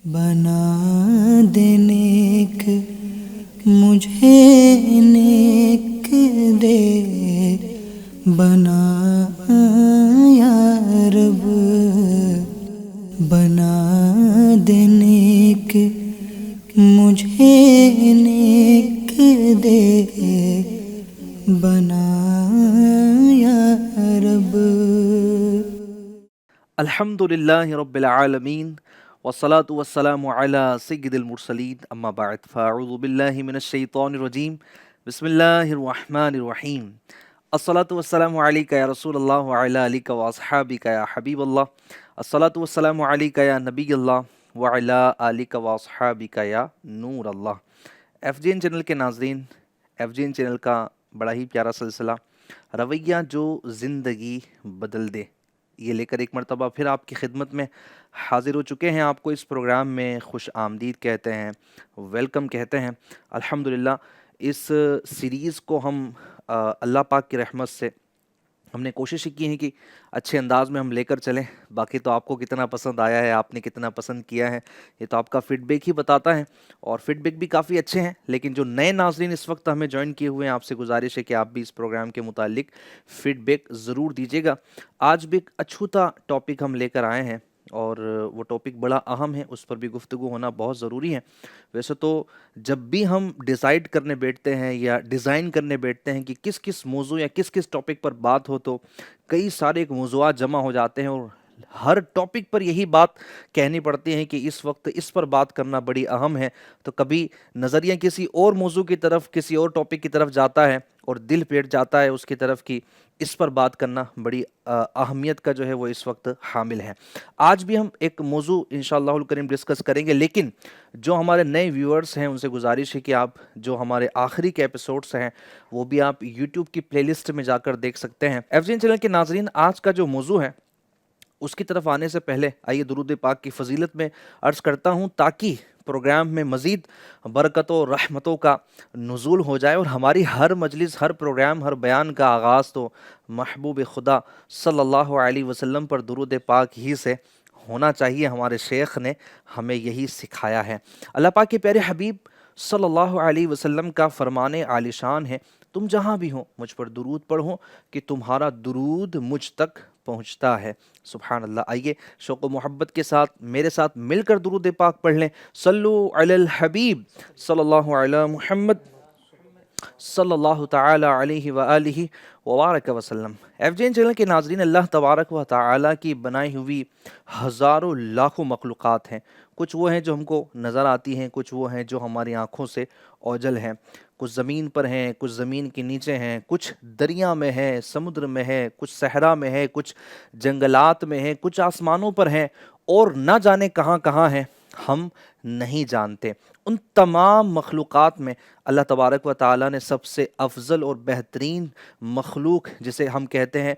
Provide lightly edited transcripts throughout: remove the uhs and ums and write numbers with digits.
بنا دے نیک مجھے نیک دے، بنا یا رب، بنا دے نیک مجھے نیک دے، بنا یا رب۔ الحمد للہ رب العالمین والصلاة والسلام علی سید المرسلین اما بعد فاعوذ باللہ من الشیطان الرجیم بسم اللہ الرحمن الرحیم الصلاة والسلام علیکہ یا رسول اللہ وعلی آلک واصحابک یا حبیب اللہ، الصلاة والسلام علیکہ یا نبی اللہ وعلی آلک واصحابک یا نور اللہ۔ ایف جی این چینل کے ناظرین، ایف جی این چینل کا بڑا ہی پیارا سلسلہ رویہ جو زندگی بدل دے، یہ لے کر ایک مرتبہ پھر آپ کی خدمت میں حاضر ہو چکے ہیں۔ آپ کو اس پروگرام میں خوش آمدید کہتے ہیں، ویلکم کہتے ہیں۔ الحمدللہ اس سیریز کو ہم اللہ پاک کی رحمت سے ہم نے کوشش کی ہے کہ اچھے انداز میں ہم لے کر چلیں۔ باقی تو آپ کو کتنا پسند آیا ہے، آپ نے کتنا پسند کیا ہے، یہ تو آپ کا فیڈ بیک ہی بتاتا ہے، اور فیڈ بیک بھی کافی اچھے ہیں۔ لیکن جو نئے ناظرین اس وقت ہمیں جوائن کیے ہوئے ہیں، آپ سے گزارش ہے کہ آپ بھی اس پروگرام کے متعلق فیڈ بیک ضرور دیجیے گا۔ آج بھی ایک اچھوتا ٹاپک ہم لے کر آئے ہیں، اور وہ ٹاپک بڑا اہم ہے، اس پر بھی گفتگو ہونا بہت ضروری ہے۔ ویسے تو جب بھی ہم ڈیسائیڈ کرنے بیٹھتے ہیں یا ڈیزائن کرنے بیٹھتے ہیں کہ کس کس موضوع یا کس کس ٹاپک پر بات ہو، تو کئی سارے موضوعات جمع ہو جاتے ہیں، اور ہر ٹاپک پر یہی بات کہنی پڑتی ہے کہ اس وقت اس پر بات کرنا بڑی اہم ہے۔ تو کبھی نظریہ کسی اور موضوع کی طرف، کسی اور ٹاپک کی طرف جاتا ہے، اور دل پیٹ جاتا ہے اس کی طرف کہ اس پر بات کرنا بڑی اہمیت کا جو ہے وہ اس وقت حامل ہے۔ آج بھی ہم ایک موضوع انشاءاللہ الکریم ڈسکس کریں گے، لیکن جو ہمارے نئے ویورز ہیں ان سے گزارش ہے کہ آپ جو ہمارے آخری کے ایپیسوڈز ہیں وہ بھی آپ یوٹیوب کی پلے لسٹ میں جا کر دیکھ سکتے ہیں۔ ایف جی این چینل کے ناظرین، آج کا جو موضوع ہے اس کی طرف آنے سے پہلے آئیے درود پاک کی فضیلت میں عرض کرتا ہوں، تاکہ پروگرام میں مزید برکتوں اور رحمتوں کا نزول ہو جائے، اور ہماری ہر مجلس، ہر پروگرام، ہر بیان کا آغاز تو محبوب خدا صلی اللہ علیہ وسلم پر درود پاک ہی سے ہونا چاہیے۔ ہمارے شیخ نے ہمیں یہی سکھایا ہے۔ اللہ پاک کے پیارے حبیب صلی اللہ علیہ وسلم کا فرمان عالی شان ہے، تم جہاں بھی ہو مجھ پر درود پڑھو کہ تمہارا درود مجھ تک پہنچتا ہے۔ سبحان اللہ۔ آئیے شوق و محبت کے ساتھ میرے ساتھ مل کر درود پاک پڑھ لیں۔ صلو علی الحبیب صلی اللہ علی محمد صلی اللہ تعالی علیہ وآلہ وبارک وسلم۔ ایف جی این چینل کے ناظرین، اللہ تبارک و تعالی کی بنائی ہوئی ہزاروں لاکھوں مخلوقات ہیں۔ کچھ وہ ہیں جو ہم کو نظر آتی ہیں، کچھ وہ ہیں جو ہماری آنکھوں سے اوجھل ہیں، کچھ زمین پر ہیں، کچھ زمین کے نیچے ہیں، کچھ دریا میں ہے، سمندر میں ہے، کچھ صحرا میں ہے، کچھ جنگلات میں ہے، کچھ آسمانوں پر ہیں، اور نہ جانے کہاں کہاں ہیں، ہم نہیں جانتے۔ ان تمام مخلوقات میں اللہ تبارک و تعالیٰ نے سب سے افضل اور بہترین مخلوق، جسے ہم کہتے ہیں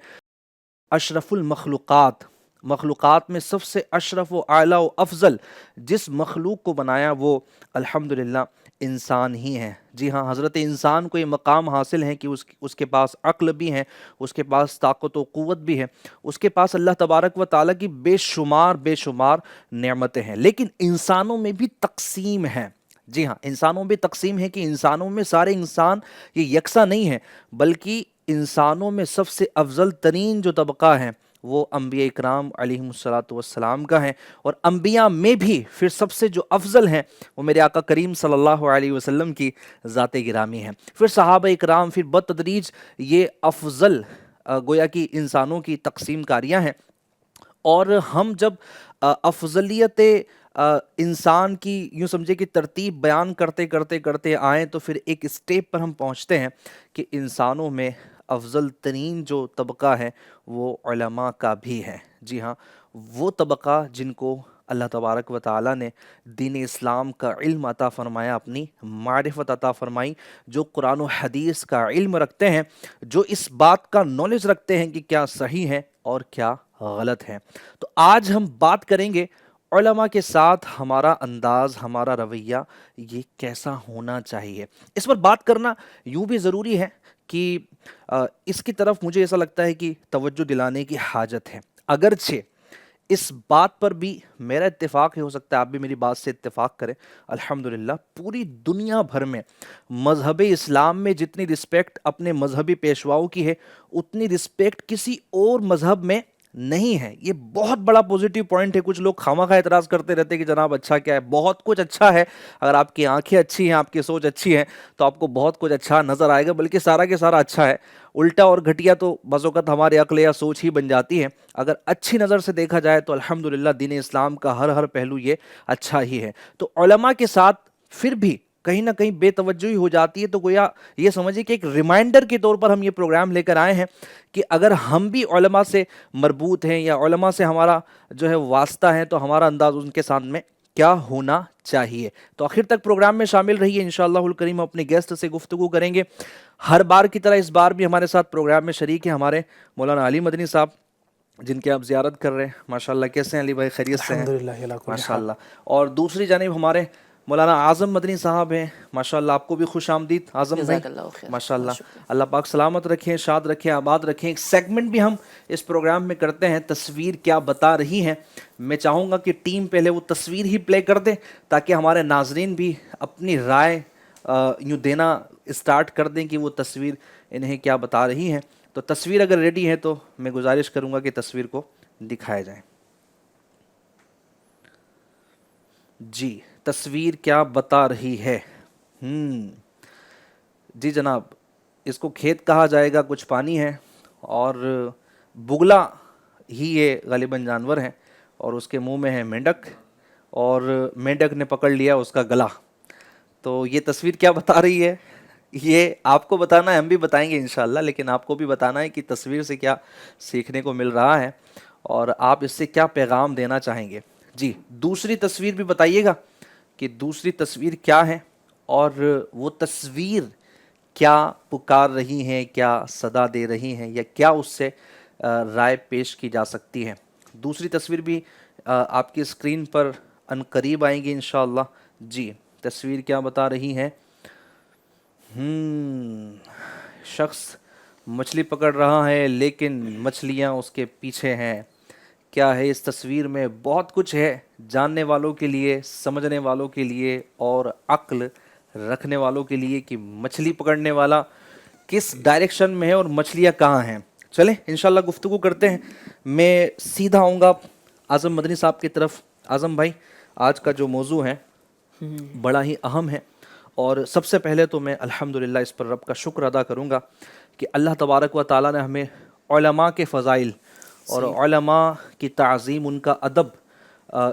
اشرف المخلوقات، مخلوقات میں سب سے اشرف و اعلیٰ و افضل جس مخلوق کو بنایا وہ الحمدللہ انسان ہی ہے۔ جی ہاں، حضرت انسان کو یہ مقام حاصل ہے کہ اس کے پاس عقل بھی ہے، اس کے پاس طاقت و قوت بھی ہے، اس کے پاس اللہ تبارک و تعالیٰ کی بے شمار نعمتیں ہیں۔ لیکن انسانوں میں بھی تقسیم ہے۔ جی ہاں، انسانوں میں تقسیم ہے کہ انسانوں میں سارے انسان یہ یکساں نہیں ہیں، بلکہ انسانوں میں سب سے افضل ترین جو طبقہ ہے وہ انبیاء اکرام علیہم السلام کا ہے، اور انبیاء میں بھی پھر سب سے جو افضل ہیں وہ میرے آقا کریم صلی اللہ علیہ وسلم کی ذات گرامی ہے، پھر صحابہ اکرام، پھر بتدریج یہ افضل گویا کہ انسانوں کی تقسیم کاریاں ہیں۔ اور ہم جب افضلیت انسان کی یوں سمجھے کہ ترتیب بیان کرتے کرتے کرتے آئیں، تو پھر ایک اسٹیپ پر ہم پہنچتے ہیں کہ انسانوں میں افضل ترین جو طبقہ ہے وہ علماء کا بھی ہے۔ جی ہاں، وہ طبقہ جن کو اللہ تبارک و تعالیٰ نے دین اسلام کا علم عطا فرمایا، اپنی معرفت عطا فرمائی، جو قرآن و حدیث کا علم رکھتے ہیں، جو اس بات کا نالج رکھتے ہیں کہ کیا صحیح ہے اور کیا غلط ہے۔ تو آج ہم بات کریں گے علماء کے ساتھ ہمارا انداز، ہمارا رویہ یہ کیسا ہونا چاہیے۔ اس پر بات کرنا یوں بھی ضروری ہے کہ اس کی طرف مجھے ایسا لگتا ہے کہ توجہ دلانے کی حاجت ہے۔ اگرچہ اس بات پر بھی میرا اتفاق ہے، ہو سکتا ہے آپ بھی میری بات سے اتفاق کریں، الحمدللہ پوری دنیا بھر میں مذہب اسلام میں جتنی رسپیکٹ اپنے مذہبی پیشواؤں کی ہے اتنی رسپیکٹ کسی اور مذہب میں نہیں ہے. یہ بہت بڑا پوزیٹیو پوائنٹ ہے. کچھ لوگ خواہ اعتراض کرتے رہتے کہ جناب اچھا کیا ہے. بہت کچھ اچھا ہے. اگر آپ کی آنکھیں اچھی ہیں، آپ کی سوچ اچھی ہے تو آپ کو بہت کچھ اچھا نظر آئے گا، بلکہ سارا کے سارا اچھا ہے. الٹا اور گھٹیا تو بعض اوقات ہمارے عقل یا سوچ ہی بن جاتی ہے. اگر اچھی نظر سے دیکھا جائے تو الحمدللہ دین اسلام کا ہر پہلو یہ اچھا ہی ہے. تو علماء کے ساتھ پھر بھی کہیں نہ کہیں بے توجہی ہو جاتی ہے. تو گویا یہ سمجھیے کہ ایک ریمائنڈر کے طور پر ہم یہ پروگرام لے کر آئے ہیں کہ اگر ہم بھی علماء سے مربوط ہیں یا علماء سے ہمارا جو ہے واسطہ ہے تو ہمارا انداز ان کے سامنے کیا ہونا چاہیے. تو آخر تک پروگرام میں شامل رہیے. انشاءاللہ الکریم اپنے گیسٹ سے گفتگو کریں گے. ہر بار کی طرح اس بار بھی ہمارے ساتھ پروگرام میں شریک ہیں ہمارے مولانا علی مدنی صاحب، جن کی آپ زیارت کر رہے ہیں. ماشاءاللہ کیسے ہیں علی بھائی؟ خیریت سے ہیں؟ الحمدللہ ماشاءاللہ. اور دوسری جانب ہمارے مولانا اعظم مدنی صاحب ہیں. ماشاءاللہ آپ کو بھی خوش آمدید اعظم بھائی. جزاک اللہ خیر. ماشاءاللہ اللہ پاک سلامت رکھیں، شاد رکھیں، آباد رکھیں. ایک سیگمنٹ بھی ہم اس پروگرام میں کرتے ہیں، تصویر کیا بتا رہی ہے. میں چاہوں گا کہ ٹیم پہلے وہ تصویر ہی پلے کر دے تاکہ ہمارے ناظرین بھی اپنی رائے یوں دینا اسٹارٹ کر دیں کہ وہ تصویر انہیں کیا بتا رہی ہے. تو تصویر اگر ریڈی ہے تو میں گزارش کروں گا کہ تصویر کو دکھایا جائے. جی تصویر کیا بتا رہی ہے؟ جی جناب، اس کو کھیت کہا جائے گا، کچھ پانی ہے اور بگلا ہی یہ غالباً جانور ہے اور اس کے منہ میں ہے مینڈک اور مینڈک نے پکڑ لیا اس کا گلا. تو یہ تصویر کیا بتا رہی ہے یہ آپ کو بتانا ہے، ہم بھی بتائیں گے انشاءاللہ، لیکن آپ کو بھی بتانا ہے کہ تصویر سے کیا سیکھنے کو مل رہا ہے اور آپ اس سے کیا پیغام دینا چاہیں گے. جی دوسری تصویر بھی بتائیے گا کہ دوسری تصویر کیا ہے اور وہ تصویر کیا پکار رہی ہیں، کیا صدا دے رہی ہیں یا کیا اس سے رائے پیش کی جا سکتی ہے. دوسری تصویر بھی آپ کی اسکرین پر ان قریب آئیں گی انشاءاللہ. جی تصویر کیا بتا رہی ہے؟ شخص مچھلی پکڑ رہا ہے لیکن مچھلیاں اس کے پیچھے ہیں. کیا ہے اس تصویر میں؟ بہت کچھ ہے جاننے والوں کے لیے، سمجھنے والوں کے لیے اور عقل رکھنے والوں کے لیے کہ مچھلی پکڑنے والا کس ڈائریکشن میں ہے اور مچھلیاں کہاں ہیں. چلیں انشاءاللہ گفتگو کرتے ہیں. میں سیدھا آؤں گا اعظم مدنی صاحب کی طرف. اعظم بھائی، آج کا جو موضوع ہے بڑا ہی اہم ہے اور سب سے پہلے تو میں الحمدللہ اس پر رب کا شکر ادا کروں گا کہ اللہ تبارک و تعالیٰ نے ہمیں علماء کے فضائل اور علماء کی تعظیم، ان کا ادب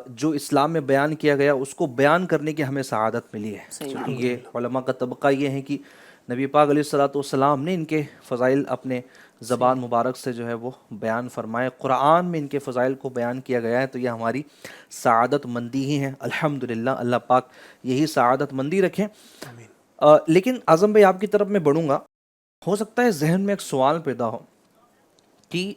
جو اسلام میں بیان کیا گیا اس کو بیان کرنے کی ہمیں سعادت ملی ہے. کیونکہ یہ علماء کا طبقہ یہ ہے کہ نبی پاک علیہ الصلوۃ والسلام نے ان کے فضائل اپنے زبان مبارک سے جو ہے وہ بیان فرمائے. قرآن میں ان کے فضائل کو بیان کیا گیا ہے. تو یہ ہماری سعادت مندی ہی ہے الحمدللہ. اللہ پاک یہی سعادت مندی رکھیں. لیکن اعظم بھائی آپ کی طرف میں بڑھوں گا. ہو سکتا ہے ذہن میں ایک سوال پیدا ہو کہ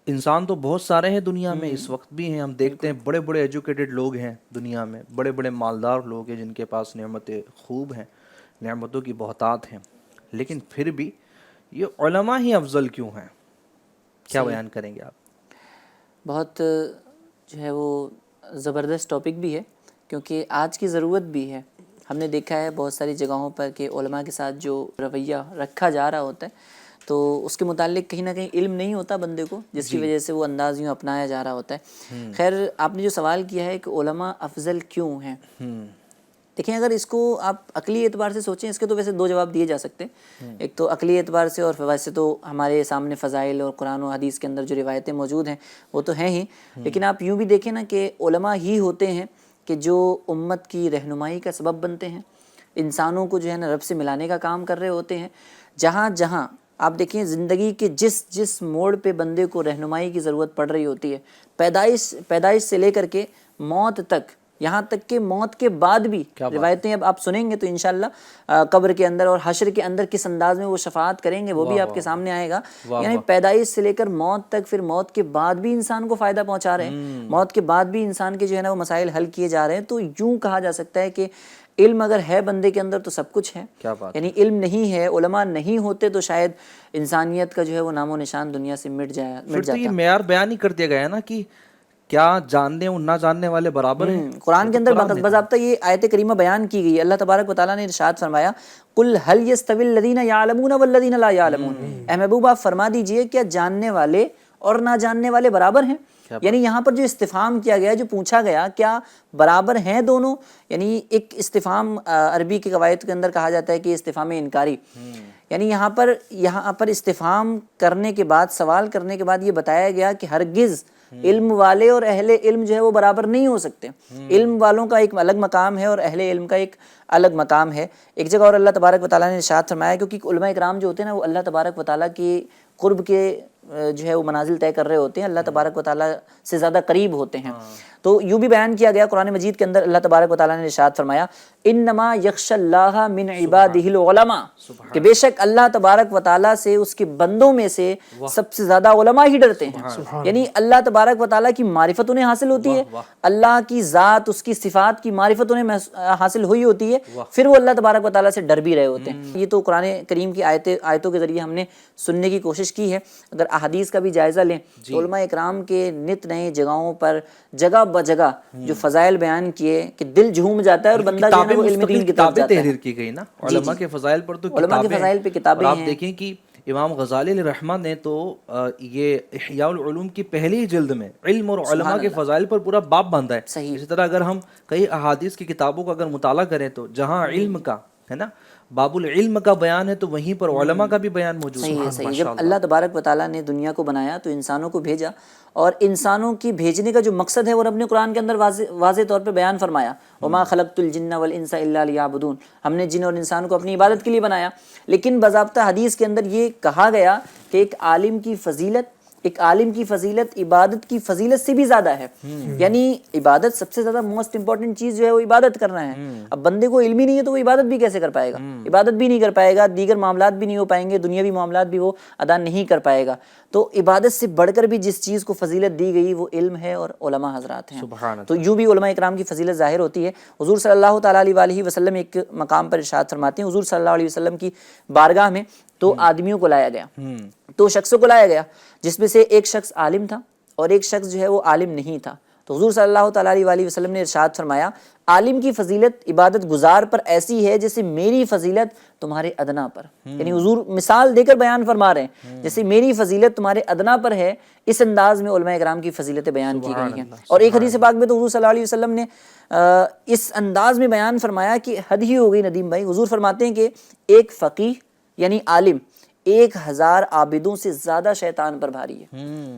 انسان تو بہت سارے ہیں دنیا میں، اس وقت بھی ہیں. ہم دیکھتے ہیں بڑے بڑے ایجوکیٹڈ لوگ ہیں دنیا میں، بڑے بڑے مالدار لوگ ہیں جن کے پاس نعمتیں خوب ہیں، نعمتوں کی بہتات ہیں. لیکن پھر بھی یہ علماء ہی افضل کیوں ہیں؟ کیا بیان کریں گے آپ؟ بہت جو ہے وہ زبردست ٹاپک بھی ہے کیونکہ آج کی ضرورت بھی ہے. ہم نے دیکھا ہے بہت ساری جگہوں پر کہ علماء کے ساتھ جو رویہ رکھا جا رہا ہوتا ہے تو اس کے متعلق کہیں نہ کہیں علم نہیں ہوتا بندے کو، جس کی وجہ سے وہ انداز یوں اپنایا جا رہا ہوتا ہے. خیر، آپ نے جو سوال کیا ہے کہ علماء افضل کیوں ہیں، دیکھیں اگر اس کو آپ عقلی اعتبار سے سوچیں، اس کے تو ویسے دو جواب دیے جا سکتے ہیں. ایک تو عقلی اعتبار سے، اور ویسے تو ہمارے سامنے فضائل اور قرآن و حدیث کے اندر جو روایتیں موجود ہیں وہ تو ہیں ہی. لیکن آپ یوں بھی دیکھیں نا کہ علماء ہی ہوتے ہیں کہ جو امت کی رہنمائی کا سبب بنتے ہیں، انسانوں کو جو ہے نا رب سے ملانے کا کام کر رہے ہوتے ہیں. جہاں جہاں آپ دیکھیں زندگی کے جس موڑ پہ بندے کو رہنمائی کی ضرورت پڑ رہی ہوتی ہے، پیدائش سے لے کر کے موت تک یہاں تک کہ موت کے بعد بھی روایتیں اب آپ سنیں گے تو انشاءاللہ قبر کے اندر اور حشر کے اندر کس انداز میں وہ شفاعت کریں گے وہ بھی آپ کے سامنے آئے گا. یعنی پیدائش سے لے کر موت تک، پھر موت کے بعد بھی انسان کو فائدہ پہنچا رہے ہیں، موت کے بعد بھی انسان کے جو ہے نا وہ مسائل حل کیے جا رہے ہیں. تو یوں کہا جا سکتا ہے کہ علم اگر ہے بندے کے اندر تو سب کچھ ہے. یعنی علم نہیں ہے، علماء نہیں ہوتے تو شاید انسانیت کا جو ہے وہ نام و نشان دنیا سے مٹ پھر تو جاتا. یہ معیار بیان ہی کر دیا گیا ہے نا کہ کیا جاننے اور نہ جاننے والے برابر ہیں. قرآن کے اندر باضابطہ یہ آیت کریمہ بیان کی گئی ہے. اللہ تبارک و تعالیٰ نے ارشاد فرمایا قل هل يستوي الذين يعلمون والذين لا يعلمون. اے محبوب آپ فرما دیجئے کیا جاننے والے اور نہ جاننے والے برابر ہیں؟ یعنی یہاں پر جو استفہام کیا گیا، جو پوچھا گیا، کیا برابر ہیں دونوں؟ یعنی ایک استفہام عربی کے قواعد کے اندر کہا جاتا ہے کہ استفہام انکاری. یعنی یہاں پر استفہام کرنے کے بعد، سوال کرنے کے بعد یہ بتایا گیا کہ ہرگز علم والے اور اہل علم جو ہے وہ برابر نہیں ہو سکتے. علم والوں کا ایک الگ مقام ہے اور اہل علم کا ایک الگ مقام ہے. ایک جگہ اور اللہ تبارک و تعالیٰ نے ارشاد فرمایا، کیونکہ علماء اکرام جو ہوتے ہیں نا وہ اللہ تبارک و تعالیٰ کی قرب کے جو ہے وہ منازل طے کر رہے ہوتے ہیں، اللہ تبارک و تعالیٰ سے زیادہ قریب ہوتے ہیں. تو یوں بھی بیان کیا گیا قرآن مجید کے اندر، اللہ تبارک و تعالیٰ نے ارشاد فرمایا انما یخشی اللہ من عبادہ العلماء، کہ بے شک اللہ تبارک و تعالیٰ سے اس کے بندوں میں سے سب سے زیادہ علماء ہی ڈرتے ہیں. یعنی اللہ تبارک و تعالیٰ کی معرفت انہیں حاصل ہوتی ہے، اللہ کی ذات، اس کی صفات کی معرفت انہیں حاصل ہوئی ہوتی ہے، پھر وہ اللہ تبارک و تعالیٰ سے ڈر بھی رہے ہوتے ہیں. یہ تو قرآن کریم کی آیتوں کے ذریعے ہم نے سننے کی کوشش کی ہے. اگر احادیث کا بھی جائزہ لیں تو علماء اکرام کے نت نئے جگہوں پر جگہ بجگہ جو فضائل بیان کیے کہ دل جھوم جاتا ہے اور بندہ جو ہے وہ علم دین کی طرف جاتا ہے. تحریر کی گئی نا علماء کے فضائل پر، تو علماء کے فضائل پہ کتابیں ہیں. آپ دیکھیں کہ امام غزالی علیہ رحمہ نے تو یہ احیاء العلوم کی پہلی جلد میں علم اور علماء کے فضائل پر پورا باب باندھا ہے. اسی طرح اگر ہم کئی احادیث کی کتابوں کا اگر مطالعہ کریں تو جہاں علم کا ہے نا باب العلم کا بیان ہے تو وہیں پر علماء کا بھی بیان موجود ہے. صحیح. جب اللہ تبارک و تعالیٰ نے دنیا کو بنایا تو انسانوں کو بھیجا، اور انسانوں کی بھیجنے کا جو مقصد ہے وہ رب نے قرآن کے اندر واضح طور پہ بیان فرمایا وما خلقت الجن والانس الا لیعبدون. ہم نے جن اور انسان کو اپنی عبادت کے لیے بنایا. لیکن باضابطہ حدیث کے اندر یہ کہا گیا کہ ایک عالم کی فضیلت عبادت کی فضیلت سے بھی زیادہ ہے. یعنی عبادت سب سے زیادہ موسٹ امپورٹنٹ چیز جو ہے وہ عبادت کرنا ہے. اب بندے کو علم ہی نہیں ہے تو وہ عبادت بھی کیسے کر پائے گا؟ عبادت بھی نہیں کر پائے گا، دیگر معاملات بھی نہیں ہو پائیں گے، دنیاوی معاملات بھی وہ ادا نہیں کر پائے گا. تو عبادت سے بڑھ کر بھی جس چیز کو فضیلت دی گئی وہ علم ہے اور علماء حضرات ہیں. تو یوں بھی علماء اکرام کی فضیلت ظاہر ہوتی ہے. حضور صلی اللہ تعالیٰ علیہ وسلم ایک مقام پر ارشاد فرماتے ہیں، حضور صلی اللہ علیہ وسلم کی بارگاہ میں تو آدمیوں کو لایا گیا، تو شخصوں کو لایا گیا جس میں سے ایک شخص عالم تھا اور ایک شخص جو ہے وہ عالم نہیں تھا. تو حضور صلی اللہ تعالیٰ علیہ وسلم نے ارشاد فرمایا عالم کی فضیلت عبادت گزار پر ایسی ہے جیسے میری فضیلت تمہارے ادنا پر. یعنی حضور مثال دے کر بیان فرما رہے ہیں جیسے میری فضیلت تمہارے ادنا پر ہے. اس انداز میں علماء اکرام کی فضیلتیں بیان کی گئی ہیں. اور ایک حدیث پاک میں تو حضور صلی اللہ علیہ وسلم نے اس انداز میں بیان فرمایا کہ حد ہی ہو گئی ندیم بھائی. حضور فرماتے ہیں کہ ایک فقیہ یعنی عالم 1000 عابدوں سے زیادہ شیطان پر بھاری ہے.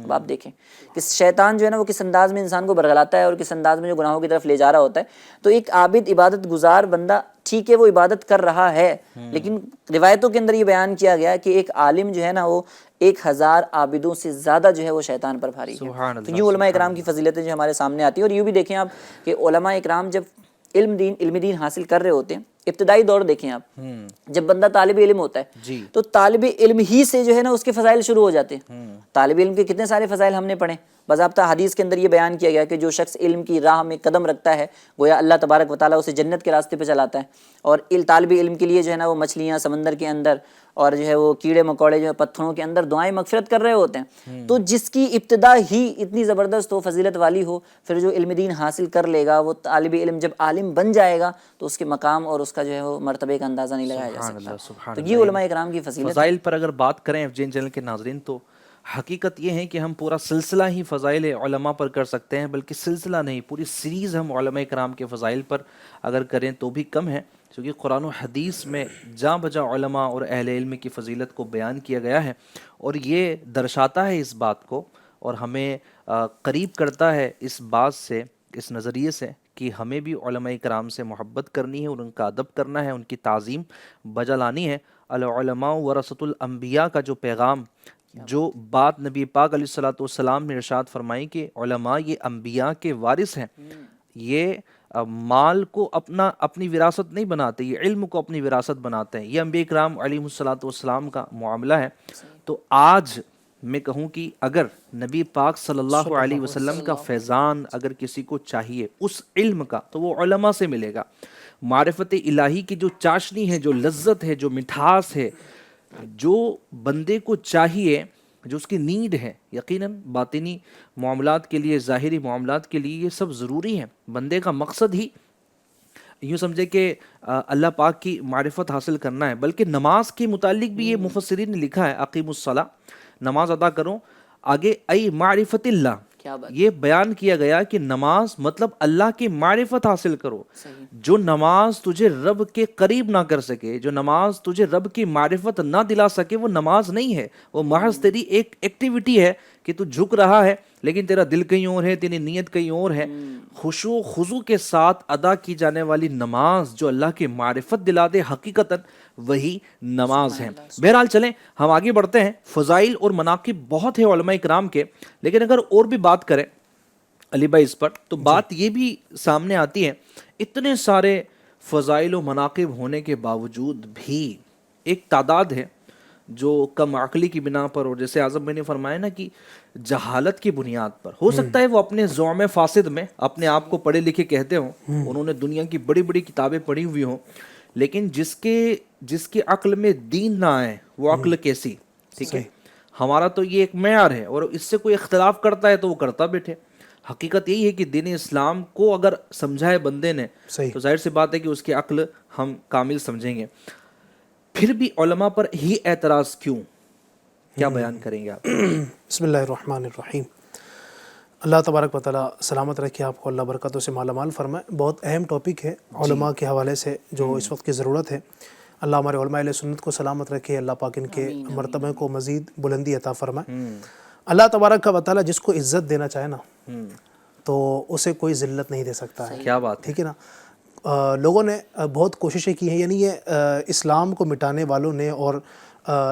اب آپ دیکھیں کہ شیطان جو ہے نا وہ کس انداز میں انسان کو برگلاتا ہے اور کس انداز میں جو گناہوں کی طرف لے جا رہا ہوتا ہے. تو ایک عابد عبادت گزار بندہ ٹھیک ہے وہ عبادت کر رہا ہے، لیکن روایتوں کے اندر یہ بیان کیا گیا کہ ایک عالم جو ہے نا وہ 1000 عابدوں سے زیادہ جو ہے وہ شیطان پر بھاری ہے. تو یوں علماء اکرام کی فضیلتیں جو ہمارے سامنے آتی ہیں. اور یوں بھی دیکھیں آپ کہ علماء اکرام جب علم دین حاصل کر رہے ہوتے ہیں، ابتدائی دور دیکھیں آپ، جب بندہ طالب علم ہوتا ہے تو طالب علم ہی سے جو ہے نا اس کے فضائل شروع ہو جاتے ہیں. طالب علم کے کتنے سارے فضائل ہم نے پڑھے. باضابطہ حدیث کے اندر یہ بیان کیا گیا کہ جو شخص علم کی راہ میں قدم رکھتا ہے گویا اللہ تبارک و تعالیٰ اسے جنت کے راستے پہ چلاتا ہے. اور طالب علم کے لیے جو ہے نا وہ مچھلیاں سمندر کے اندر اور جو ہے وہ کیڑے مکوڑے جو ہے پتھروں کے اندر دعائیں مغفرت کر رہے ہوتے ہیں. تو جس کی ابتدا ہی اتنی زبردست ہو، فضیلت والی ہو، پھر جو علم دین حاصل کر لے گا وہ طالب علم جب عالم بن جائے گا تو اس کے مقام اور اس کا جو ہے وہ مرتبے کا اندازہ نہیں لگایا جا سکتا. تو یہ علماء اکرام کی فضائل پر اگر بات کریں ایف جے این چینل کے ناظرین تو حقیقت یہ ہے کہ ہم پورا سلسلہ ہی فضائل علماء پر کر سکتے ہیں، بلکہ سلسلہ نہیں پوری سیریز ہم علماء کرام کے فضائل پر اگر کریں تو بھی کم ہے، کیونکہ قرآن و حدیث میں جاں بجا علماء اور اہل علم کی فضیلت کو بیان کیا گیا ہے. اور یہ درشاتا ہے اس بات کو اور ہمیں قریب کرتا ہے اس بات سے، اس نظریے سے کہ ہمیں بھی علماء کرام سے محبت کرنی ہے اور ان کا ادب کرنا ہے، ان کی تعظیم بجا لانی ہے. العلماء ورثۃ الانبیاء کا جو پیغام، جو بات نبی پاک علیہ الصلوۃ والسلام نے ارشاد فرمائی کہ علماء یہ انبیاء کے وارث ہیں، یہ مال کو اپنی وراثت نہیں بناتے، یہ علم کو اپنی وراثت بناتے ہیں۔ یہ انبیاء کرام علیہ الصلوۃ والسلام کا معاملہ ہے۔ تو آج میں کہوں کہ اگر نبی پاک صلی اللہ علیہ وسلم کا فیضان اگر کسی کو چاہیے اس علم کا، تو وہ علماء سے ملے گا۔ معرفت الہی کی جو چاشنی ہے، جو لذت ہے، جو مٹھاس ہے، جو بندے کو چاہیے، جو اس کی نیڈ ہے، یقیناً باطنی معاملات کے لیے، ظاہری معاملات کے لیے یہ سب ضروری ہیں۔ بندے کا مقصد ہی یوں سمجھے کہ اللہ پاک کی معرفت حاصل کرنا ہے۔ بلکہ نماز کے متعلق بھی یہ مفسرین نے لکھا ہے، اقیم الصلاۃ، نماز ادا کرو، آگے ای معرفت اللہ، یہ بیان کیا گیا کہ نماز مطلب اللہ کی معرفت حاصل کرو۔ جو نماز تجھے رب کے قریب نہ کر سکے، جو نماز تجھے رب کی معرفت نہ دلا سکے، وہ نماز نہیں ہے، وہ محض تیری ایک ایکٹیویٹی ہے کہ تو جھک رہا ہے لیکن تیرا دل کہیں اور ہے، تیری نیت کہیں اور ہے۔ خشوع و خضوع کے ساتھ ادا کی جانے والی نماز جو اللہ کی معرفت دلا دے، حقیقتاً وہی نماز ہے۔ بہرحال چلیں ہم آگے بڑھتے ہیں۔ فضائل اور مناقب بہت ہے علماء کرام کے، لیکن اگر اور بھی بات کریں علی بھائی اس پر، تو بات یہ بھی سامنے آتی ہے، اتنے سارے فضائل و مناقب ہونے کے باوجود بھی ایک تعداد ہے جو کم عقلی کی بنا پر، اور جیسے اعظم میں نے فرمایا نا کہ جہالت کی بنیاد پر، ہو سکتا ہے وہ اپنے زعم فاسد میں اپنے آپ کو پڑھے لکھے کہتے ہوں، انہوں نے دنیا کی بڑی بڑی کتابیں پڑھی ہوئی ہوں، لیکن جس کے عقل میں دین نہ آئے وہ عقل کیسی؟ ٹھیک ہے، ہمارا تو یہ ایک معیار ہے، اور اس سے کوئی اختلاف کرتا ہے تو وہ کرتا بیٹھے۔ حقیقت یہی ہے کہ دین اسلام کو اگر سمجھائے بندے نے تو ظاہر سی بات ہے کہ اس کی عقل ہم کامل سمجھیں گے۔ پھر بھی علماء پر ہی اعتراض کیوں؟ کیا بیان کریں گے آپ؟ بسم اللہ الرحمن الرحیم۔ اللہ تبارک و تعالیٰ سلامت رکھے آپ کو، اللہ برکتوں سے مالا مال فرمائے۔ بہت اہم ٹاپک ہے علماء کے حوالے سے جو اس وقت کی ضرورت ہے۔ اللہ ہمارے علماء اہل سنت کو سلامت رکھے، اللہ پاک ان کے مرتبے کو مزید بلندی عطا فرمائے۔ اللہ تبارک و تعالیٰ جس کو عزت دینا چاہے نا تو اسے کوئی ذلت نہیں دے سکتا ہے۔ کیا بات، ٹھیک ہے نا۔ لوگوں نے بہت کوششیں کی ہیں، یعنی یہ اسلام کو مٹانے والوں نے اور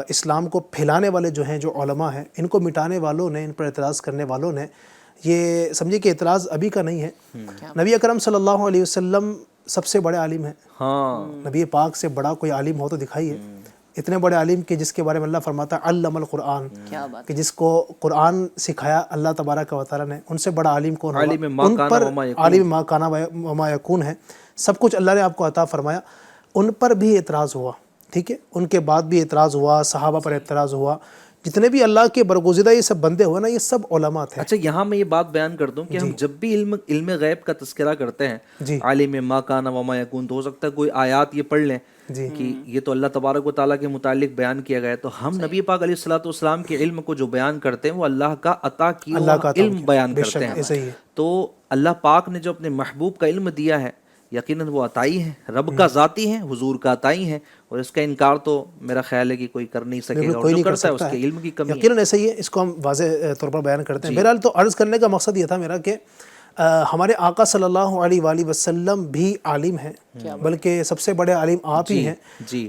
اسلام کو پھیلانے والے جو ہیں، جو علماء ہیں، ان کو مٹانے والوں نے، ان پر اعتراض کرنے والوں نے، یہ سمجھے کہ اعتراض ابھی کا نہیں ہے۔ نبی اکرم صلی اللہ علیہ وسلم سب سے بڑے عالم ہیں۔ نبی پاک سے بڑا کوئی عالم ہو تو دکھائیے۔ اتنے بڑے عالم کہ جس کے بارے میں اللہ فرماتا ہے علم القرآن، کہ جس کو قرآن سکھایا اللہ تبارک و تعالیٰ نے، ان سے بڑا عالم کون ہوگا؟ ان پر عالم ما کانا وما یکون ہے، سب کچھ اللہ نے آپ کو عطا فرمایا۔ ان پر بھی اعتراض ہوا، ٹھیک ہے، ان کے بعد بھی اعتراض ہوا، صحابہ پر اعتراض ہوا، جتنے بھی اللہ کے برگزیدہ یہ سب بندے ہوئے نا، یہ سب علماء تھے۔ اچھا یہاں میں یہ بات بیان کر دوں کہ ہم جب بھی علم غیب کا تذکرہ کرتے ہیں، عالم ما کان وما یکون، تو ہو سکتا ہے کوئی آیات یہ پڑھ لیں کہ یہ تو اللہ تبارک و تعالیٰ کے متعلق بیان کیا گیا ہے، تو ہم نبی پاک علیہ الصلوۃ والسلام کے علم کو جو بیان کرتے ہیں وہ اللہ کا عطا کیا ہوا علم بیان کرتے ہیں۔ تو اللہ پاک نے جو اپنے محبوب کا علم دیا ہے، یقیناً وہ عطائی ہے، رب کا ذاتی ہے، حضور کا عطائی ہے، اور اس کا انکار تو میرا خیال ہے کہ کوئی کر نہیں سکے گا، اور جو کرتا ہے اس کے علم کی کمی ہے۔ یقیناً ایسا ہی ہے، اس کو ہم واضح طور پر بیان کرتے ہیں۔ بہرحال تو عرض کرنے کا مقصد یہ تھا میرا کہ ہمارے آقا صلی اللہ علیہ وآلہ وسلم بھی عالم ہیں، بلکہ سب سے بڑے عالم آپ ہی ہیں۔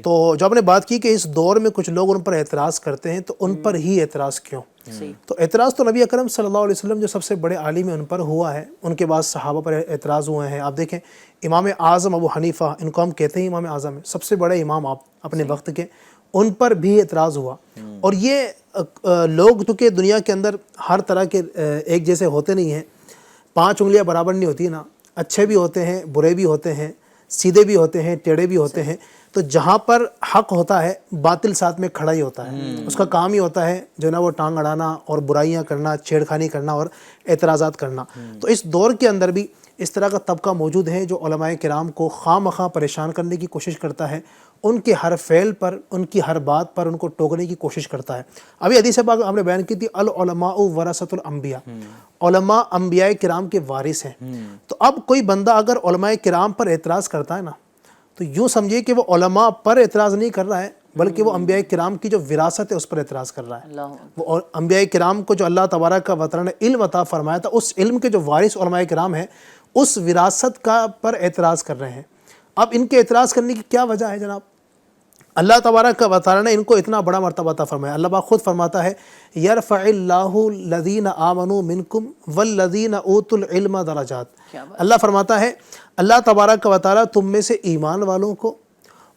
تو جو آپ نے بات کی کہ اس دور میں کچھ لوگ ان پر اعتراض کرتے ہیں، تو ان پر ہی اعتراض کیوں؟ تو اعتراض تو نبی اکرم صلی اللہ علیہ وسلم جو سب سے بڑے عالم ہیں ان پر ہوا ہے، ان کے بعد صحابہ پر اعتراض ہوئے ہیں۔ آپ دیکھیں امام اعظم ابو حنیفہ، ان کو ہم کہتے ہیں امام اعظم ہیں، سب سے بڑے امام آپ اپنے وقت کے، ان پر بھی اعتراض ہوا۔ اور یہ لوگ چونکہ دنیا کے اندر ہر طرح کے ایک جیسے ہوتے نہیں ہیں، 5 انگلیاں برابر نہیں ہوتی نا، اچھے بھی ہوتے ہیں، برے بھی ہوتے ہیں، سیدھے بھی ہوتے ہیں، ٹیڑھے بھی ہوتے ہیں۔ تو جہاں پر حق ہوتا ہے باطل ساتھ میں کھڑا ہی ہوتا ہے، اس کا کام ہی ہوتا ہے جو نا وہ ٹانگ اڑانا اور برائیاں کرنا، چھیڑخانی کرنا اور اعتراضات کرنا۔ تو اس دور کے اندر بھی اس طرح کا طبقہ موجود ہے جو علماء کرام کو خواہ مخواہ پریشان کرنے کی کوشش کرتا ہے، ان کے ہر فعل پر، ان کی ہر بات پر ان کو ٹوکنے کی کوشش کرتا ہے۔ ابھی حدیث پاک ہم نے بیان کی تھی، العلماء ورثۃ الانبیاء، علماء انبیاء کرام کے وارث ہیں۔ تو اب کوئی بندہ اگر علماء کرام پر اعتراض کرتا ہے نا، تو یوں سمجھیے کہ وہ علماء پر اعتراض نہیں کر رہا ہے، بلکہ وہ انبیاء کرام کی جو وراثت ہے اس پر اعتراض کر رہا ہے۔ وہ انبیاء کرام کو جو اللہ تبارک و تعالیٰ نے علم عطا فرمایا تھا، اس علم کے جو وارث علماء کرام ہیں، اس وراثت کا پر اعتراض کر رہے ہیں۔ اب ان کے اعتراض کرنے کی کیا وجہ ہے جناب؟ اللہ تبارک و تعالیٰ نے ان کو اتنا بڑا مرتبہ عطا فرمایا. اللہ پاک خود فرماتا ہے یرفع اللہ الذین آمنوا منکم والذین اوتوا العلم درجات. اللہ فرماتا ہے اللہ تبارک و تعالیٰ تم میں سے ایمان والوں کو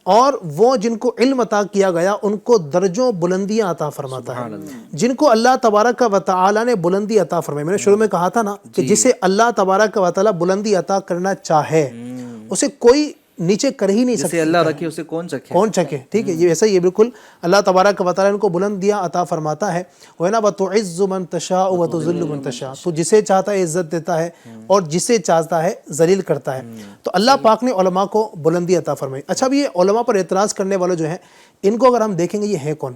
اور وہ جن کو علم عطا کیا گیا ان کو درجوں بلندیاں عطا فرماتا ہے. جن کو اللہ تبارک و تعالیٰ نے بلندی عطا فرمائی, میں نے شروع میں کہا تھا نا کہ جسے اللہ تبارک و تعالیٰ بلندی عطا کرنا چاہے اسے کوئی نیچے کر ہی نہیں سکتا. جسے اللہ رکھے اسے کون چکے. ٹھیک ہے, یہ ایسا ہی ہے بالکل. اللہ تبارک و تعالیٰ ان کو بلندیاں عطا فرماتا ہے. وَإِنَا وَتُعِزُّ مَن تَشَاءُ وَتُذِلُّ مَن تَشَاءُ, تو جسے چاہتا ہے عزت دیتا ہے اور جسے چاہتا ہے ذلیل کرتا ہے. تو اللہ پاک نے علماء کو بلندی عطا فرمائی. اچھا اب یہ علماء پر اعتراض کرنے والے جو ہیں ان کو اگر ہم دیکھیں گے یہ ہیں کون؟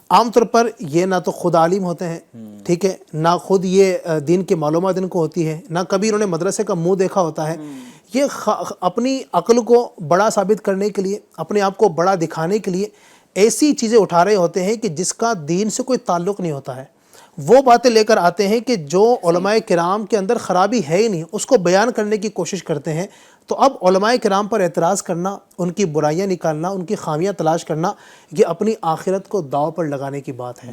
عام طور پر یہ نہ تو خود عالم ہوتے ہیں, ٹھیک ہے, نہ خود یہ دین کی معلومات ان کو ہوتی ہے, نہ کبھی انہوں نے مدرسے کا منہ دیکھا ہوتا ہے. یہ اپنی عقل کو بڑا ثابت کرنے کے لیے, اپنے آپ کو بڑا دکھانے کے لیے ایسی چیزیں اٹھا رہے ہوتے ہیں کہ جس کا دین سے کوئی تعلق نہیں ہوتا ہے. وہ باتیں لے کر آتے ہیں کہ جو علماء کرام کے اندر خرابی ہے ہی نہیں, اس کو بیان کرنے کی کوشش کرتے ہیں. تو اب علماء کرام پر اعتراض کرنا, ان کی برائیاں نکالنا, ان کی خامیاں تلاش کرنا, یہ اپنی آخرت کو داؤ پر لگانے کی بات ہے.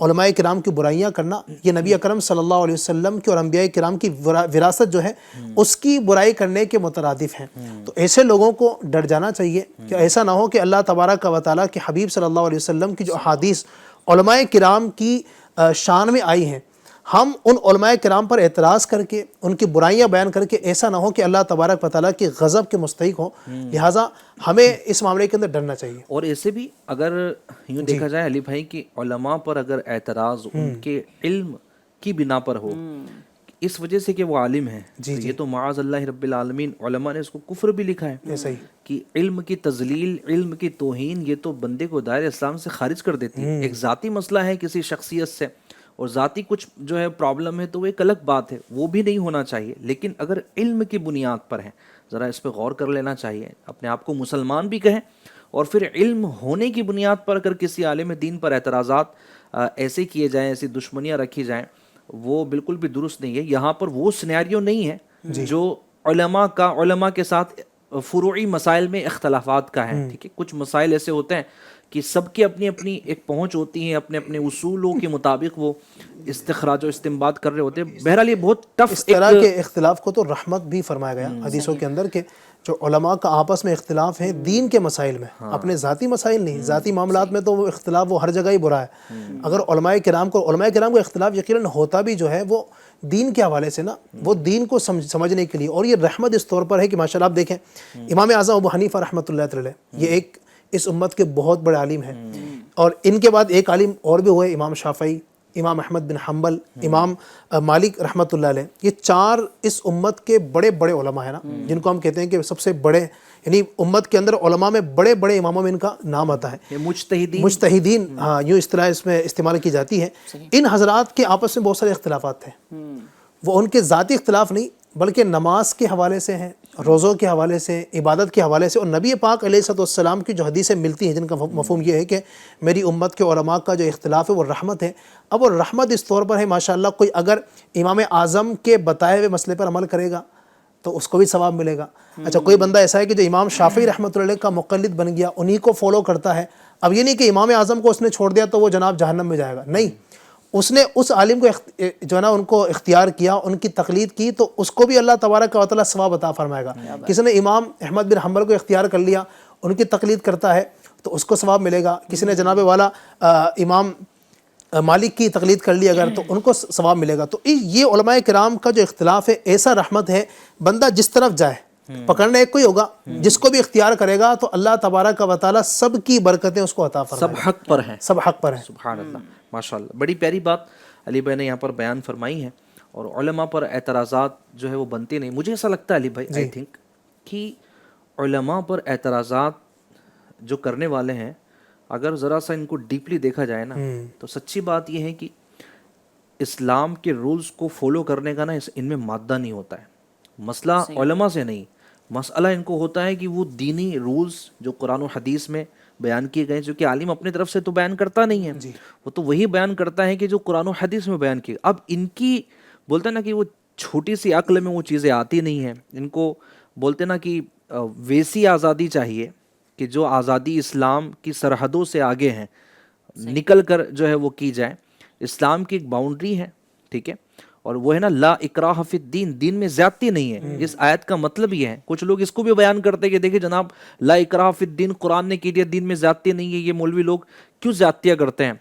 علماء کرام کی برائیاں کرنا یہ نبی اکرم صلی اللہ علیہ وسلم کی اور انبیاء کرام کی وراثت جو ہے اس کی برائی کرنے کے مترادف ہیں. تو ایسے لوگوں کو ڈر جانا چاہیے کہ ایسا نہ ہو کہ اللہ تبارک و تعالیٰ کے حبیب صلی اللہ علیہ وسلم کی جو احادیث علماء کرام کی شان میں آئی ہیں, ہم ان علماء کرام پر اعتراض کر کے ان کی برائیاں بیان کر کے ایسا نہ ہو کہ اللہ تبارک و تعالیٰ کی غضب کے مستحق ہوں. لہٰذا ہمیں اس معاملے کے اندر ڈرنا چاہیے. اور ایسے بھی اگر یوں دیکھا جائے علی بھائی کہ علماء پر اگر اعتراض ان کے علم کی بنا پر ہو, اس وجہ سے کہ وہ عالم ہیں, یہ تو معاذ اللہ رب العالمین علماء نے اس کو کفر بھی لکھا ہے. ایسا ہی کہ علم کی تذلیل, علم کی توہین, یہ تو بندے کو دائرہ اسلام سے خارج کر دیتی ہے. ایک ذاتی مسئلہ ہے کسی شخصیت سے اور ذاتی کچھ جو ہے پرابلم ہے تو وہ ایک الگ بات ہے, وہ بھی نہیں ہونا چاہیے. لیکن اگر علم کی بنیاد پر ہے ذرا اس پہ غور کر لینا چاہیے. اپنے آپ کو مسلمان بھی کہیں اور پھر علم ہونے کی بنیاد پر اگر کسی عالم دین پر اعتراضات ایسے کیے جائیں, ایسی دشمنیاں رکھی جائیں, وہ بالکل بھی درست نہیں ہے. یہاں پر وہ سینیریو نہیں ہے جو علماء کے ساتھ فروعی مسائل میں اختلافات کا ہے. ٹھیک ہے, کچھ مسائل ایسے ہوتے ہیں کہ سب کی اپنی اپنی ایک پہنچ ہوتی ہے, اپنے اپنے اصولوں کے مطابق وہ استخراج و استنباط کر رہے ہوتے ہیں. بہرحال یہ بہت ٹف. اس طرح کے اختلاف کو تو رحمت بھی فرمایا گیا حدیثوں کے اندر کہ جو علماء کا آپس میں اختلاف ہے دین کے مسائل میں, اپنے ذاتی مسائل نہیں, ذاتی معاملات میں تو وہ اختلاف وہ ہر جگہ ہی برا ہے. اگر علماء کرام کو اختلاف یقیناً ہوتا بھی جو ہے وہ دین کے حوالے سے نا, وہ دین کو سمجھنے کے لیے, اور یہ رحمت اس طور پر ہے کہ ماشاءاللہ آپ دیکھیں امام اعظم ابو حنیفہ رحمۃ اللہ علیہ, یہ ایک اس امت کے بہت بڑے عالم ہیں, اور ان کے بعد ایک عالم اور بھی ہوئے امام شافعی, امام احمد بن حنبل, امام مالک رحمۃ اللہ علیہ. یہ چار اس امت کے بڑے بڑے علماء ہیں نا, جن کو ہم کہتے ہیں کہ سب سے بڑے, یعنی امت کے اندر علماء میں بڑے بڑے اماموں میں ان کا نام آتا ہے. مجتہدین, ہاں یوں اصطلاح اس میں استعمال کی جاتی ہے. ان حضرات کے آپس میں بہت سارے اختلافات تھے. وہ ان کے ذاتی اختلاف نہیں بلکہ نماز کے حوالے سے ہیں, روزوں کے حوالے سے, عبادت کے حوالے سے, اور نبی پاک علیہ الصلوۃ والسلام کی جو حدیثیں ملتی ہیں جن کا مفہوم یہ ہے کہ میری امت کے علماء کا جو اختلاف ہے وہ رحمت ہے. اب وہ رحمت اس طور پر ہے ماشاءاللہ, کوئی اگر امام اعظم کے بتائے ہوئے مسئلے پر عمل کرے گا تو اس کو بھی ثواب ملے گا. اچھا, کوئی بندہ ایسا ہے کہ جو امام شافعی رحمۃ اللہ علیہ کا مقلد بن گیا, انہی کو فالو کرتا ہے, اب یہ نہیں کہ امام اعظم کو اس نے چھوڑ دیا تو وہ جناب جہنم میں جائے گا, نہیں, اس نے اس عالم کو جو ہے نا ان کو اختیار کیا, ان کی تقلید کی, تو اس کو بھی اللہ تبارک و تعالیٰ ثواب عطا فرمائے گا. کسی نے امام احمد بن حنبل کو اختیار کر لیا, ان کی تقلید کرتا ہے تو اس کو ثواب ملے گا. کسی نے جناب والا امام مالک کی تقلید کر لی اگر, تو ان کو ثواب ملے گا. تو یہ علماء کرام کا جو اختلاف ہے ایسا رحمت ہے, بندہ جس طرف جائے پکڑنا ایک کوئی ہوگا, جس کو بھی اختیار کرے گا تو اللہ تبارک و تعالیٰ سب کی برکتیں اس کو عطا فرمائے گا. سب حق پر ہیں, سب حق پر ہیں. سبحان اللہ, ماشاءاللہ. بڑی پیاری بات علی بھائی نے یہاں پر بیان فرمائی ہے. اور علماء پر اعتراضات جو ہے وہ بنتے نہیں. مجھے ایسا لگتا ہے علی بھائی, آئی تھنک کہ علماء پر اعتراضات جو کرنے والے ہیں, اگر ذرا سا ان کو ڈیپلی دیکھا جائے نا, تو سچی بات یہ ہے کہ اسلام کے رولز کو فالو کرنے کا نا ان میں مادہ نہیں ہوتا ہے. مسئلہ علماء سے نہیں, مسئلہ ان کو ہوتا ہے کہ وہ دینی رولز جو قرآن و حدیث میں بیان کیے گئے, جو کہ عالم اپنے طرف سے تو بیان کرتا نہیں ہے, وہ تو وہی بیان کرتا ہے کہ جو قرآن و حدیث میں بیان کیے. اب ان کی بولتے نا کہ وہ چھوٹی سی عقل میں وہ چیزیں آتی نہیں ہیں, ان کو بولتے نا کہ ویسی آزادی چاہیے کہ جو آزادی اسلام کی سرحدوں سے آگے ہیں نکل کر جو ہے وہ کی جائے. اسلام کی ایک باؤنڈری ہے, ٹھیک ہے, اور وہ ہے نا لا اکراہ فی الدین, دین میں زیادتی نہیں ہے. اس آیت کا مطلب یہ ہے, کچھ لوگ اس کو بھی بیان کرتے ہیں کہ دیکھیں جناب لا اکراہ فی الدین قرآن نے کی دیا, دین میں زیادتی نہیں ہے, یہ مولوی لوگ کیوں زیادتیاں کرتے ہیں.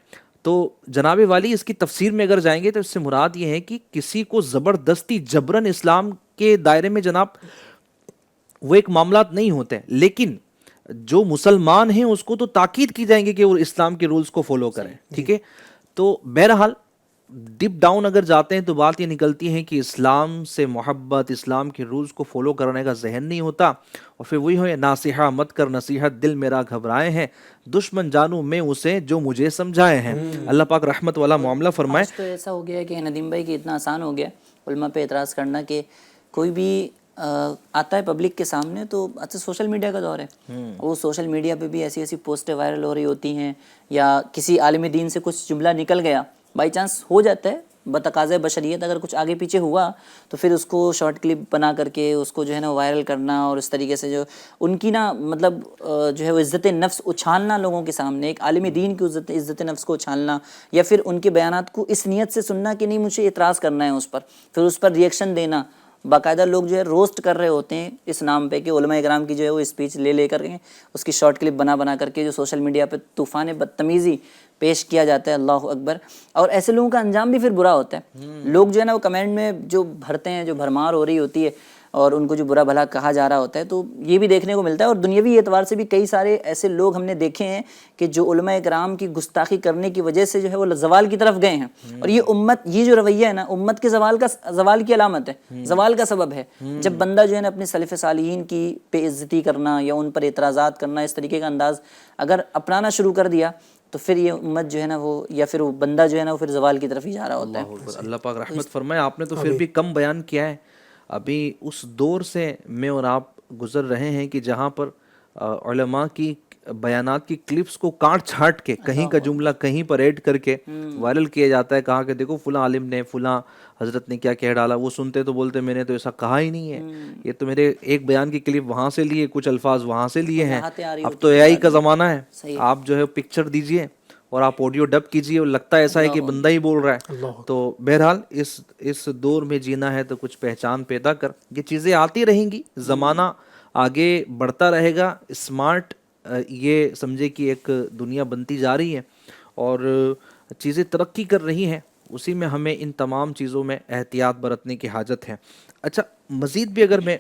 تو جناب والی اس کی تفسیر میں اگر جائیں گے تو اس سے مراد یہ ہے کہ کسی کو زبردستی جبرن اسلام کے دائرے میں جناب وہ ایک معاملات نہیں ہوتے, لیکن جو مسلمان ہیں اس کو تو تاکید کی جائیں گے کہ وہ اسلام کے رولز کو فالو کریں, ٹھیک ہے. تو بہرحال ڈپ ڈاؤن اگر جاتے ہیں تو بات یہ نکلتی ہے کہ اسلام سے محبت, اسلام کے رولز کو فالو کرنے کا ذہن نہیں ہوتا, اور پھر وہی ہوئے ناصیحہ مت کر نصیحت دل میرا گھبرائے ہیں, دشمن جانوں میں اسے جو مجھے سمجھائے ہیں. اللہ پاک رحمت والا معاملہ فرمائے. تو ایسا ہو گیا کہ ندیم بھائی کہ اتنا آسان ہو گیا علماء پہ اعتراض کرنا کہ کوئی بھی آتا ہے پبلک کے سامنے تو اچھا سوشل میڈیا کا دور ہے, وہ سوشل میڈیا پہ بھی ایسی ایسی پوسٹیں وائرل ہو رہی ہوتی ہیں, یا کسی عالم دین سے کچھ جملہ نکل گیا, بائی چانس ہو جاتا ہے بتقاضۂ بشریت, اگر کچھ آگے پیچھے ہوا تو پھر اس کو شارٹ کلپ بنا کر کے اس کو جو ہے نا وائرل کرنا, اور اس طریقے سے جو ان کی نا مطلب جو ہے وہ عزت نفس اچھالنا لوگوں کے سامنے, ایک عالم دین کی عزت نفس کو اچھالنا, یا پھر ان کے بیانات کو اس نیت سے سننا کہ نہیں مجھے اعتراض کرنا ہے اس پر, پھر اس پر ریئیکشن دینا. باقاعدہ لوگ جو ہے روسٹ کر رہے ہوتے ہیں اس نام پہ کہ علماء کرام کی جو ہے وہ اسپیچ لے کر کے اس کی شارٹ کلپ بنا کر کے جو سوشل میڈیا پہ طوفان بدتمیزی پیش کیا جاتا ہے. اللہ اکبر. اور ایسے لوگوں کا انجام بھی پھر برا ہوتا ہے. لوگ جو ہے نا وہ کمنٹ میں جو بھرتے ہیں, جو بھرمار ہو رہی ہوتی ہے اور ان کو جو برا بھلا کہا جا رہا ہوتا ہے, تو یہ بھی دیکھنے کو ملتا ہے. اور دنیاوی اعتبار سے بھی کئی سارے ایسے لوگ ہم نے دیکھے ہیں کہ جو علماء کرام کی گستاخی کرنے کی وجہ سے جو ہے وہ زوال کی طرف گئے ہیں. اور یہ امت, یہ جو رویہ ہے نا امت کے زوال کی علامت ہے, زوال کا سبب ہے. جب بندہ جو ہے نا اپنے سلف صالحین کی بے عزتی کرنا یا ان پر اعتراضات کرنا, اس طریقے کا انداز اگر اپنانا شروع کر دیا تو پھر یہ امت جو ہے نا وہ, یا پھر وہ بندہ جو ہے نا وہ پھر زوال کی طرف ہی جا رہا ہوتا ہے. اللہ پاک رحمت فرمائے. آپ نے تو پھر بھی کم بیان کیا ہے. ابھی اس دور سے میں اور آپ گزر رہے ہیں کہ جہاں پر علماء کی بیانات کی کلپس کو کاٹ چھانٹ کے کہیں کا جملہ کہیں پر ایڈ کر کے وائرل کیا جاتا ہے, کہا کہ دیکھو فلاں عالم نے فلاں حضرت نے کیا کہہ ڈالا. وہ سنتے تو بولتے میں نے تو ایسا کہا ہی نہیں ہے, یہ تو میرے ایک بیان کی کلپ وہاں سے لیے, کچھ الفاظ وہاں سے لیے ہیں. اب تو AI کا زمانہ ہے, آپ جو ہے پکچر دیجئے اور آپ آڈیو ڈب کیجئے اور لگتا ہے ایسا ہے کہ بندہ ہی بول رہا ہے. تو بہرحال اس دور میں جینا ہے تو کچھ پہچان پیدا کر. یہ چیزیں آتی رہیں گی, زمانہ آگے بڑھتا رہے گا, اسمارٹ یہ سمجھے کہ ایک دنیا بنتی جا رہی ہے اور چیزیں ترقی کر رہی ہیں, اسی میں ہمیں ان تمام چیزوں میں احتیاط برتنے کی حاجت ہے. اچھا مزید بھی اگر میں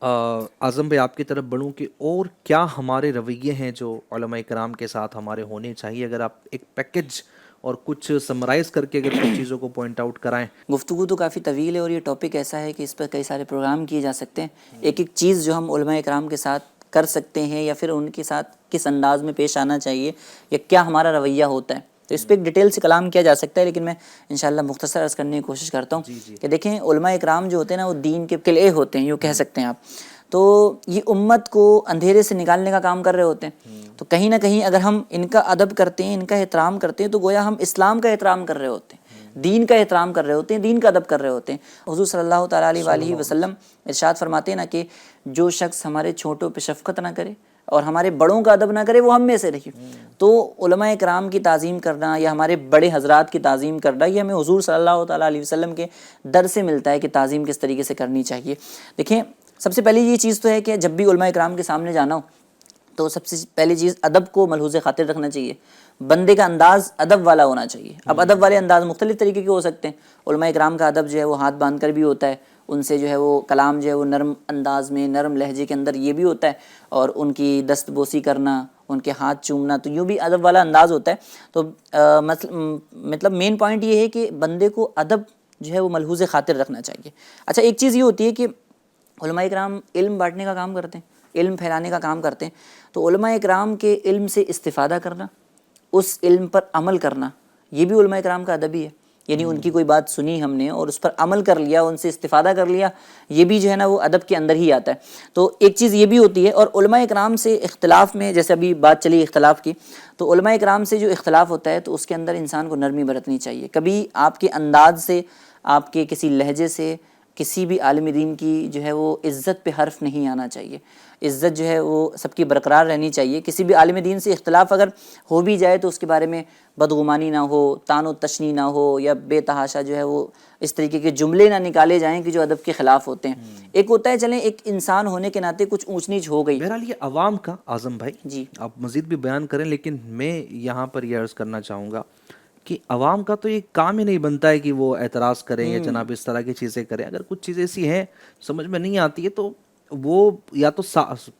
اعظم بھائی آپ کی طرف بڑھوں کہ اور کیا ہمارے رویے ہیں جو علماء کرام کے ساتھ ہمارے ہونے چاہیے, اگر آپ ایک پیکج اور کچھ سمرائز کر کے اگر کچھ چیزوں کو پوائنٹ آؤٹ کرائیں. گفتگو تو کافی طویل ہے اور یہ ٹاپک ایسا ہے کہ اس پر کئی سارے پروگرام کیے جا سکتے ہیں. ایک چیز جو ہم علماء کرام کے ساتھ کر سکتے ہیں یا پھر ان کے ساتھ کس انداز میں پیش آنا چاہیے یا کیا ہمارا رویہ ہوتا ہے, تو اس پہ ایک ڈیٹیل سے کلام کیا جا سکتا ہے, لیکن میں انشاءاللہ مختصر عرض کرنے کی کوشش کرتا ہوں. کہ دیکھیں علماء کرام جو ہوتے ہیں نا وہ دین کے قلعے ہوتے ہیں, یوں کہہ سکتے ہیں آپ. تو یہ امت کو اندھیرے سے نکالنے کا کام کر رہے ہوتے ہیں. تو کہیں نہ کہیں اگر ہم ان کا ادب کرتے ہیں, ان کا احترام کرتے ہیں, تو گویا ہم اسلام کا احترام کر رہے ہوتے ہیں, دین کا احترام کر رہے ہوتے ہیں, دین کا ادب کر رہے ہوتے ہیں. حضور صلی اللہ تعالیٰ علیہ وآلہ وسلم ارشاد فرماتے ہیں نا کہ جو شخص ہمارے چھوٹوں پہ شفقت نہ کرے اور ہمارے بڑوں کا ادب نہ کرے وہ ہم میں سے رہے. تو علماء کرام کی تعظیم کرنا یا ہمارے بڑے حضرات کی تعظیم کرنا, یہ ہمیں حضور صلی اللہ تعالیٰ علیہ وسلم کے در سے ملتا ہے کہ تعظیم کس طریقے سے کرنی چاہیے. دیکھیں سب سے پہلی یہ چیز تو ہے کہ جب بھی علماء کرام کے سامنے جانا ہو تو سب سے پہلی چیز ادب کو ملحوظ خاطر رکھنا چاہیے. بندے کا انداز ادب والا ہونا چاہیے. اب ادب والے انداز مختلف طریقے کے ہو سکتے ہیں. علماء کرام کا ادب جو ہے وہ ہاتھ باندھ کر بھی ہوتا ہے, ان سے جو ہے وہ کلام جو ہے وہ نرم انداز میں, نرم لہجے کے اندر یہ بھی ہوتا ہے, اور ان کی دست بوسی کرنا, ان کے ہاتھ چومنا, تو یوں بھی ادب والا انداز ہوتا ہے. تو مطلب مین پوائنٹ یہ ہے کہ بندے کو ادب جو ہے وہ ملحوظ خاطر رکھنا چاہیے. اچھا ایک چیز یہ ہوتی ہے کہ علماء کرام علم بانٹنے کا کام کرتے ہیں, علم پھیلانے کا کام کرتے ہیں. تو علماء کرام کے علم سے استفادہ کرنا, اس علم پر عمل کرنا, یہ بھی علماء کرام کا ادب ہی ہے. یعنی ان کی کوئی بات سنی ہم نے اور اس پر عمل کر لیا, ان سے استفادہ کر لیا, یہ بھی جو ہے نا وہ ادب کے اندر ہی آتا ہے. تو ایک چیز یہ بھی ہوتی ہے. اور علماء کرام سے اختلاف میں, جیسے ابھی بات چلی اختلاف کی, تو علماء کرام سے جو اختلاف ہوتا ہے تو اس کے اندر انسان کو نرمی برتنی چاہیے. کبھی آپ کے انداز سے, آپ کے کسی لہجے سے کسی بھی عالم دین کی جو ہے وہ عزت پہ حرف نہیں آنا چاہیے. عزت جو ہے وہ سب کی برقرار رہنی چاہیے. کسی بھی عالم دین سے اختلاف اگر ہو بھی جائے تو اس کے بارے میں بدگمانی نہ ہو, طعن و تشنیع نہ ہو, یا بے تحاشا جو ہے وہ اس طریقے کے جملے نہ نکالے جائیں کہ جو ادب کے خلاف ہوتے ہیں. ایک ہوتا ہے چلیں ایک انسان ہونے کے ناطے کچھ اونچ نیچ ہو گئی. بہرحال یہ عوام کا, اعظم بھائی جی آپ مزید بھی بیان کریں, لیکن میں یہاں پر یہ عرض کرنا چاہوں گا کہ عوام کا تو یہ کام ہی نہیں بنتا ہے کہ وہ اعتراض کریں یا جناب اس طرح کی چیزیں کریں. اگر کچھ چیزیں ایسی ہیں سمجھ میں نہیں آتی ہے تو وہ یا تو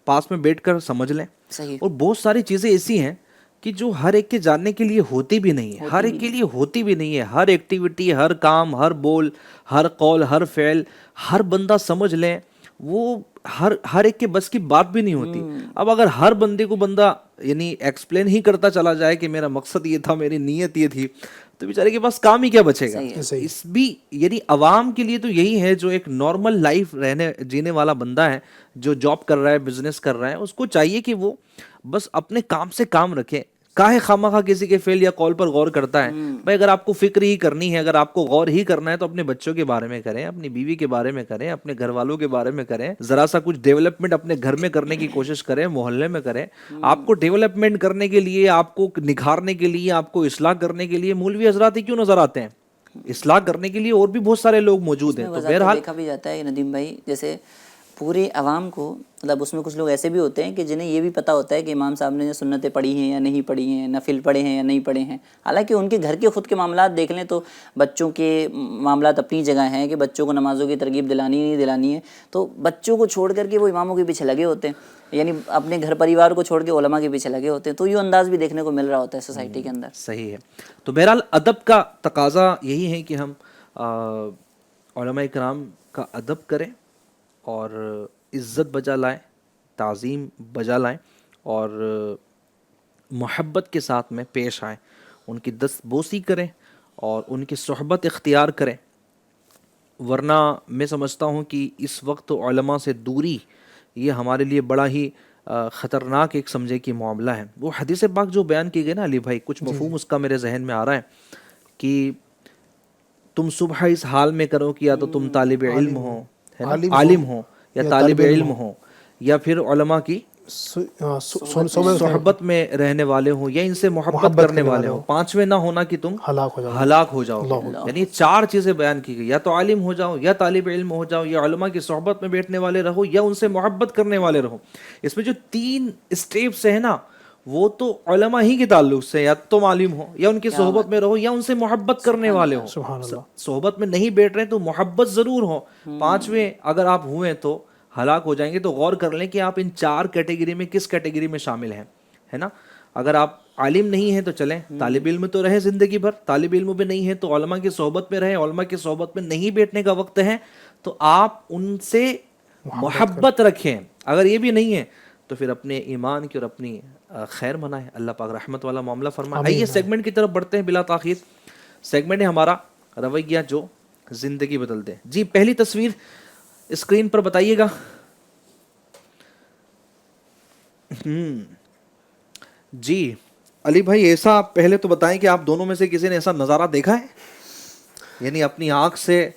پاس میں بیٹھ کر سمجھ لیں. صحیح. اور بہت ساری چیزیں ایسی ہیں کہ جو ہر ایک کے جاننے کے لیے ہوتی بھی نہیں ہے, ہر ایک کے لیے ہوتی بھی نہیں ہے. ہر ایکٹیویٹی, ہر کام, ہر بول, ہر قول, ہر فعل ہر بندہ سمجھ لیں وہ ہر ایک کے بس کی بات بھی نہیں ہوتی. اب اگر ہر بندے کو بندہ یعنی ایکسپلین ہی کرتا چلا جائے کہ میرا مقصد یہ تھا, میری نیت یہ تھی, تو بیچارے کے پاس کام ہی کیا بچے گا. اس بھی یعنی عوام کے لیے تو یہی ہے جو ایک نارمل لائف جینے والا بندہ ہے, جو جاب کر رہا ہے, بزنس کر رہا ہے, اس کو چاہیے کہ وہ بس اپنے کام سے کام رکھے. کاہے خواہ کسی کے فعل یا قول پر غور کرتا ہے. بھائی اگر آپ کو فکر ہی کرنی ہے, اگر آپ کو غور ہی کرنا ہے تو اپنے بچوں کے بارے میں کریں, اپنی بیوی کے بارے میں کریں, اپنے گھر والوں کے بارے میں کریں. ذرا سا کچھ ڈیولپمنٹ اپنے گھر میں کرنے کی کوشش کریں, محلے میں کریں. آپ کو ڈیولپمنٹ کرنے کے لیے, آپ کو نکھارنے کے لیے, آپ کو اصلاح کرنے کے لیے مولوی حضرات ہی کیوں نظر آتے ہیں؟ اصلاح کرنے کے لیے اور بھی بہت سارے لوگ موجود ہیں. تو بہرحال دیکھا بھی جاتا ہے ندیم بھائی, جیسے پورے عوام کو, مطلب اس میں کچھ لوگ ایسے بھی ہوتے ہیں کہ جنہیں یہ بھی پتہ ہوتا ہے کہ امام صاحب نے سنتیں پڑھی ہیں یا نہیں پڑھی ہیں, نفل پڑھے ہیں یا نہیں پڑھے ہیں. حالانکہ ان کے گھر کے خود کے معاملات دیکھ لیں تو بچوں کے معاملات اپنی جگہ ہیں کہ بچوں کو نمازوں کی ترغیب دلانی نہیں دلانی ہے, تو بچوں کو چھوڑ کر کے وہ اماموں کے پیچھے لگے ہوتے ہیں, یعنی اپنے گھر پریوار کو چھوڑ کے علماء کے پیچھے لگے ہوتے ہیں. تو یہ انداز بھی دیکھنے کو مل رہا ہوتا ہے سوسائٹی کے اندر. صحیح ہے. تو بہرحال ادب کا تقاضا یہی ہے کہ ہم علماء کرام کا ادب کریں اور عزت بجا لائیں, تعظیم بجا لائیں اور محبت کے ساتھ میں پیش آئیں, ان کی دست بوسی کریں اور ان کی صحبت اختیار کریں. ورنہ میں سمجھتا ہوں کہ اس وقت علماء سے دوری یہ ہمارے لیے بڑا ہی خطرناک ایک سمجھے کی معاملہ ہے. وہ حدیث پاک جو بیان کی گئی نا علی بھائی, کچھ مفہوم اس کا میرے ذہن میں آ رہا ہے کہ تم صبح اس حال میں کرو کہ یا تو تم طالب علم ہو, عالم ہو, یا طالب علم ہو, یا پھر علماء کی صحبت میں رہنے والے ہوں, یا ان سے محبت کرنے والے ہوں. پانچویں نہ ہونا کہ تم ہلاک ہو جاؤ. یعنی چار چیزیں بیان کی گئی, یا تو عالم ہو جاؤ, یا طالب علم ہو جاؤ, یا علماء کی صحبت میں بیٹھنے والے رہو, یا ان سے محبت کرنے والے رہو. اس میں جو تین اسٹیپس ہیں نا وہ تو علماء ہی کے تعلق سے, یا تم عالم ہو, یا ان کی صحبت میں رہو, یا ان سے محبت کرنے والے ہو. صحبت میں نہیں بیٹھ رہے تو محبت ضرور ہو. پانچویں اگر آپ ہوئے تو ہلاک ہو جائیں گے. تو غور کر لیں کہ آپ ان چار کیٹیگری میں کس کیٹیگری میں شامل ہیں, ہے نا. اگر آپ عالم نہیں ہیں تو چلیں طالب علم تو رہے زندگی بھر, طالب علم بھی نہیں ہے تو علماء کی صحبت میں رہیں, علماء کی صحبت میں نہیں بیٹھنے کا وقت ہے تو آپ ان سے محبت رکھیں. اگر یہ بھی نہیں ہے تو پھر اپنے ایمان کی اور اپنی خیر منائیں. اللہ پاک رحمت والا معاملہ فرمائے. آئیے سیگمنٹ کی طرف بڑھتے ہیں بلا تاخیر. سیگمنٹ ہے ہمارا رویہ جو زندگی بدل دے. جی پہلی تصویر اسکرین پر بتائیے گا. جی علی بھائی ایسا پہلے تو بتائیں کہ آپ دونوں میں سے کسی نے ایسا نظارہ دیکھا ہے, یعنی اپنی آنکھ سے.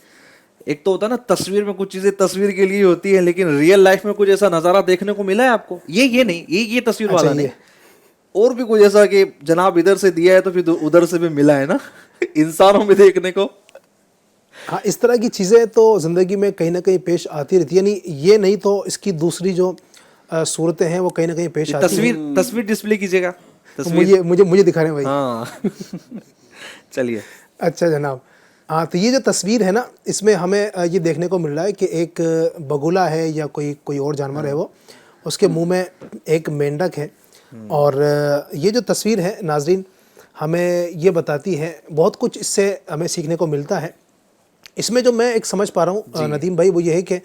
ایک تو ہوتا ہے نا تصویر میں کچھ چیزیں تصویر کے لیے ہوتی ہیں, لیکن ریئل لائف میں کچھ ایسا نظارہ دیکھنے کو ملا ہے آپ کو؟ یہ نہیں, یہ تصویر والا نہیں, اور بھی کچھ ایسا کہ جناب ادھر سے دیا ہے تو پھر ادھر سے بھی ملا ہے نا انسانوں میں دیکھنے کو. ہاں اس طرح کی چیزیں تو زندگی میں کہیں نہ کہیں پیش آتی رہتی ہے. یعنی یہ نہیں تو اس کی دوسری جو صورتیں ہیں وہ کہیں نہ کہیں پیش آتی ہیں. تصویر ڈسپلے کیجیے گا, مجھے دکھانے بھائی. ہاں چلیے. اچھا جناب, ہاں تو یہ جو تصویر ہے نا اس میں ہمیں یہ دیکھنے کو مل رہا ہے کہ ایک بگولا ہے یا کوئی اور جانور ہے, وہ اس کے منہ میں ایک مینڈک ہے. اور یہ جو تصویر ہے ناظرین ہمیں یہ بتاتی ہے بہت کچھ, اس سے ہمیں سیکھنے کو ملتا ہے. اس میں جو میں ایک سمجھ پا رہا ہوں ندیم بھائی وہ یہ ہے کہ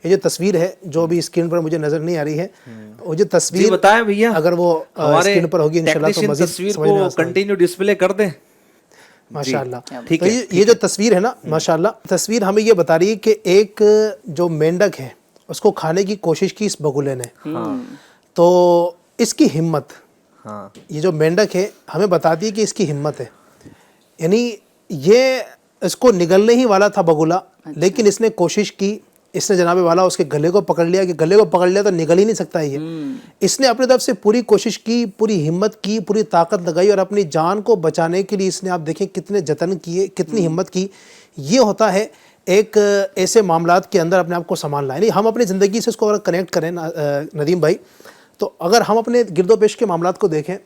یہ جو تصویر ہے جو ابھی اسکرین پر مجھے نظر نہیں آ رہی ہے, وہ جو تصویر بتائیں بھیا اگر وہ اسکرین پر ہوگی انشاءاللہ تو مزید تصویر کو کنٹینیو ڈسپلے کر دیں. ماشاءاللہ. تو یہ جو تصویر ہے نا ماشاءاللہ, تصویر ہمیں یہ بتا رہی ہے کہ ایک جو مینڈک ہے اس کو کھانے کی کوشش کی اس بگولے نے, تو اس کی ہمت, یہ جو مینڈک ہے ہمیں بتاتی ہے کہ اس کی ہمت ہے. یعنی یہ اس کو نگلنے ہی والا تھا بگولا, لیکن اس نے کوشش کی, اس نے جناب والا اس کے گلے کو پکڑ لیا کہ گلے کو پکڑ لیا تو نکل ہی نہیں سکتا یہ. اس نے اپنے طرف سے پوری کوشش کی, پوری ہمت کی, پوری طاقت لگائی, اور اپنی جان کو بچانے کے لیے اس نے, آپ دیکھیں کتنے جتن کیے, کتنی ہمت کی. یہ ہوتا ہے ایک ایسے معاملات کے اندر اپنے آپ کو سنبھالنا. یعنی ہم اپنی زندگی سے اس کو اگر کنیکٹ کریں ندیم بھائی, تو اگر ہم اپنے گرد و پیش کے معاملات کو دیکھیں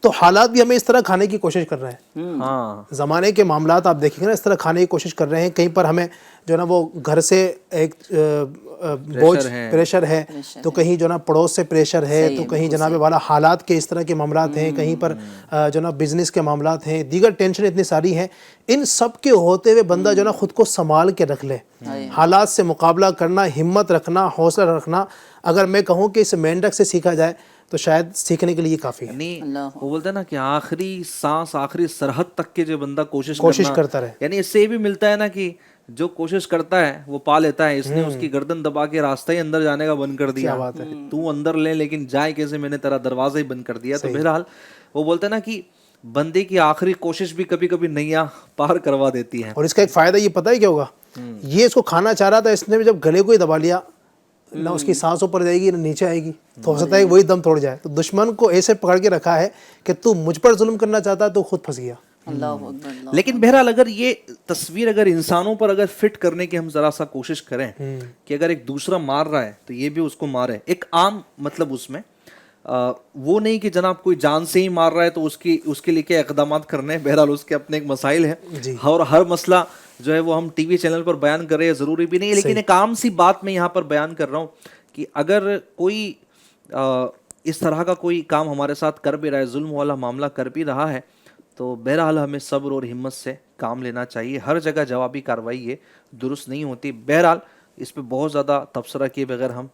تو حالات بھی ہمیں اس طرح کھانے کی کوشش کر رہے ہیں. زمانے کے معاملات آپ دیکھیں گے نا, اس طرح کھانے کی کوشش کر رہے ہیں. کہیں پر ہمیں جو ہے نا وہ گھر سے ایک بوجھ پریشر ہے, تو کہیں جو ہے نا پڑوس سے پریشر ہے, تو کہیں جناب والا حالات کے اس طرح کے معاملات ہیں, کہیں پر جو ہے نا بزنس کے معاملات ہیں, دیگر ٹینشن اتنی ساری ہیں. ان سب کے ہوتے ہوئے بندہ جو ہے نا خود کو سنبھال کے رکھ لے, حالات سے مقابلہ کرنا, ہمت رکھنا, حوصلہ رکھنا. اگر میں کہوں کہ اس مینڈک سے سیکھا جائے تو شاید سیکھنے کے لیے کافی ہے. یعنی وہ بولتے ہیں نا کہ آخری سانس, آخری سرحد تک کے جو بندہ کوشش کرتا رہے. یعنی اس سے یہ بھی ملتا ہے نا کہ جو کوشش کرتا ہے وہ پا لیتا ہے. اس نے اس کی گردن دبا کے راستہ ہی اندر جانے کا بند کر دیا. تو اندر لے لیکن جائے کیسے, میں نے تیرا دروازہ ہی بند کر دیا. تو بہرحال وہ بولتے ہیں نا کہ بندے کی آخری کوشش بھی کبھی کبھی نیا پار کروا دیتی ہے. اور اس کا ایک فائدہ یہ پتہ ہے کیا ہوگا, یہ اس کو کھانا چاہ رہا تھا, اس نے بھی جب گلے کو ہی دبا لیا, نہ اس کی سانس اوپر جائے گی نہ نیچے آئے گی, تو ہو سکتا ہے وہی دم توڑ جائے. تو دشمن کو ایسے پکڑ کے رکھا ہے کہ تو مجھ پر ظلم کرنا چاہتا ہے تو خود پھنس گیا. لیکن بہرحال اگر یہ تصویر اگر انسانوں پر اگر فٹ کرنے کی ہم ذرا سا کوشش کریں کہ اگر ایک دوسرا مار رہا ہے تو یہ بھی اس کو مارے, ایک عام مطلب اس میں وہ نہیں کہ جناب کوئی جان سے ہی مار رہا ہے تو اس کے لیے کیا اقدامات کرنے ہیں. بہرحال اس کے اپنے ایک مسائل ہیں, اور ہر مسئلہ جو ہے وہ ہم ٹی وی چینل پر بیان کر رہے ہیں ضروری بھی نہیں ہے. لیکن ایک عام سی بات میں یہاں پر بیان کر رہا ہوں کہ اگر کوئی اس طرح کا کوئی کام ہمارے ساتھ کر بھی رہا ہے, ظلم والا معاملہ کر بھی رہا ہے, تو بہرحال ہمیں صبر اور ہمت سے کام لینا چاہیے. ہر جگہ جوابی کارروائی یہ درست نہیں ہوتی. بہرحال اس پہ بہت زیادہ تبصرہ کیے بغیر ہم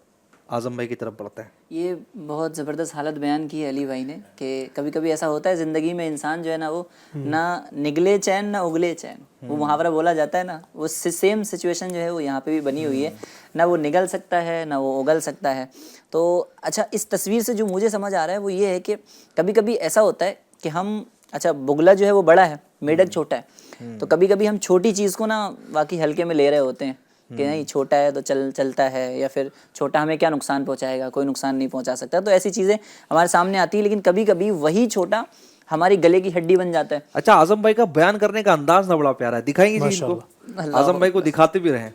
اعظم بھائی کی طرف بڑھتے ہیں. یہ بہت زبردست حالت بیان کی ہے علی بھائی نے کہ کبھی کبھی ایسا ہوتا ہے زندگی میں, انسان جو ہے نا وہ نہ نگلے چین نہ اگلے چین, وہ محاورہ بولا جاتا ہے نا, وہ سیم سچویشن جو ہے وہ یہاں پہ بھی بنی ہوئی ہے. نہ وہ نگل سکتا ہے نہ وہ اگل سکتا ہے. تو اچھا, اس تصویر سے جو مجھے سمجھ آ رہا ہے وہ یہ ہے کہ کبھی کبھی ایسا ہوتا ہے کہ ہم, اچھا بگلا جو ہے وہ بڑا ہے, میڈک چھوٹا ہے, تو کبھی کبھی ہم چھوٹی چیز کو نا واقعی ہلکے میں لے رہے ہوتے ہیں کہ نہیں چھوٹا ہے تو چلتا ہے, یا پھر چھوٹا ہمیں کیا نقصان پہنچائے گا, کوئی نقصان نہیں پہنچا سکتا. تو ایسی چیزیں ہمارے سامنے آتی ہیں, لیکن کبھی کبھی وہی چھوٹا ہماری گلے کی ہڈی بن جاتا ہے. اچھا, اعظم بھائی کا بیان کرنے کا انداز نہ بڑا پیارا ہے, دکھائیں گے جی ان کو, اعظم بھائی کو دکھاتے بھی رہیں.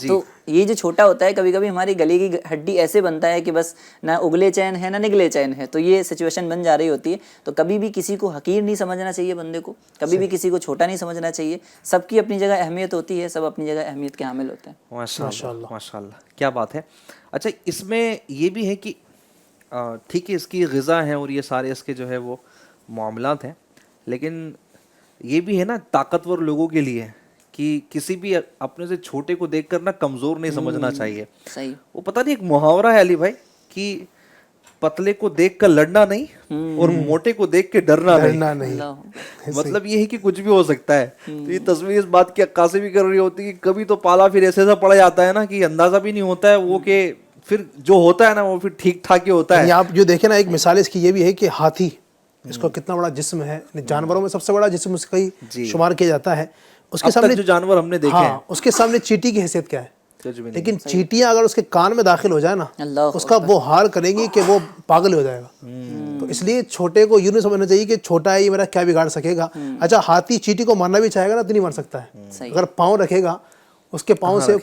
تو یہ جو چھوٹا ہوتا ہے کبھی کبھی ہماری گلے کی ہڈی ایسے بنتا ہے کہ بس نہ اگلے چین ہے نہ نگلے چین ہے, تو یہ سچویشن بن جا رہی ہوتی ہے. تو کبھی بھی کسی کو حقیر نہیں سمجھنا چاہیے بندے کو, کبھی بھی کسی کو چھوٹا نہیں سمجھنا چاہیے. سب کی اپنی جگہ اہمیت ہوتی ہے, سب اپنی جگہ اہمیت کے حامل ہوتے ہیں. ماشاء اللہ, کیا بات ہے. اچھا, اس میں یہ بھی ہے کہ ٹھیک ہے اس کی غذا ہے اور یہ سارے اس کے جو ہے وہ معاملات ہیں, لیکن یہ بھی ہے نا طاقتور لوگوں کے لیے کہ کسی بھی اپنے سے چھوٹے کو دیکھ کر نا کمزور نہیں سمجھنا چاہیے. صحیح. وہ پتہ نہیں ایک محاورہ ہے علی بھائی کہ پتلے کو دیکھ کر لڑنا نہیں اور موٹے کو دیکھ کے ڈرنا نہیں. مطلب یہ ہے کہ کچھ بھی ہو سکتا ہے. تو یہ تصویر اس بات کی عکاسی بھی کر رہی ہوتی ہے کہ کبھی تو پالا پھر ایسا پڑ جاتا ہے نا کہ اندازہ بھی نہیں ہوتا ہے وہ, کہ پھر جو ہوتا ہے نا وہ پھر ٹھیک ٹھاک ہی ہوتا ہے. آپ جو دیکھیں نا, ایک مثال اس کی یہ بھی ہے کہ ہاتھی, اس کو کتنا بڑا جسم ہے, جانوروں میں سب سے بڑا جسم اس کا ہی شمار کیا جاتا ہے. اس کے سامنے جو جانور ہم نے دیکھے ہیں, اس کے سامنے چیٹی کی حیثیت کیا ہے. لیکن چیٹیاں اگر اس کے کان میں داخل ہو جائے نا, اس کا وہ حال کریں گی کہ وہ پاگل ہو جائے گا. تو اس لیے چھوٹے کو یوں نہیں سمجھنا چاہیے کہ چھوٹا ہے یہ میرا کیا بگاڑ سکے گا. اچھا, ہاتھی چیٹی کو مارنا بھی چاہے گا نا تو نہیں مار سکتا ہے, اگر پاؤں رکھے گا اس کے پاؤں سے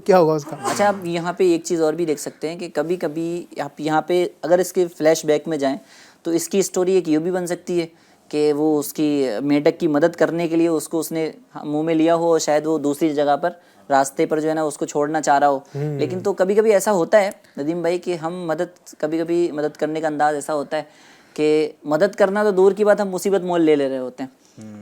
کیا ہوگا اس کا. اچھا, آپ یہاں پہ ایک چیز اور بھی دیکھ سکتے ہیں کہ کبھی کبھی آپ یہاں پہ اگر اس کے فلیش بیک میں جائیں تو اس کی اسٹوری ایک یہ بھی بن سکتی ہے کہ وہ اس کی میڈک کی مدد کرنے کے لیے اس نے منہ میں لیا ہو, شاید وہ دوسری جگہ پر راستے پر جو ہے نا اس کو چھوڑنا چاہ رہا ہو. لیکن تو کبھی کبھی ایسا ہوتا ہے ندیم بھائی کہ ہم کبھی کبھی مدد کرنے کا انداز ایسا ہوتا ہے کہ مدد کرنا تو دور کی بات, ہم مصیبت مول لے رہے ہوتے ہیں.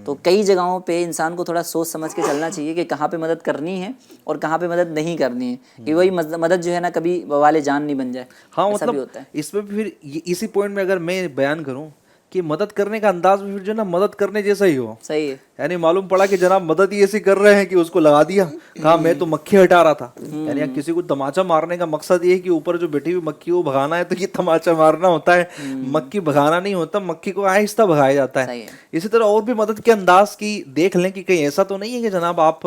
تو کئی جگہوں پہ انسان کو تھوڑا سوچ سمجھ کے چلنا چاہیے کہ کہاں پہ مدد کرنی ہے اور کہاں پہ مدد نہیں کرنی ہے, کہ وہی مدد جو ہے نا کبھی بوال جان نہیں بن جائے. ہاں, مطلب اس میں پھر اسی پوائنٹ میں اگر میں بیان کروں کہ مدد کرنے کا انداز بھی جو ہے نا مدد کرنے جیسا ہی ہو. صحیح ہے. یعنی معلوم پڑا کہ جناب مدد ہی ایسی کر رہے ہیں کہ اس کو لگا دیا, کہا میں تو مکھی ہٹا رہا تھا. یعنی کسی کو تماچا مارنے کا مقصد یہ ہے کہ اوپر جو بیٹھی ہوئی مکھی وہ بھگانا ہے, تو یہ تماچا مارنا ہوتا ہے, مکھی بھگانا نہیں ہوتا, مکھی کو آہستہ بھگایا جاتا ہے. اسی طرح اور بھی مدد کے انداز کی دیکھ لیں کہ کہیں ایسا تو نہیں ہے کہ جناب آپ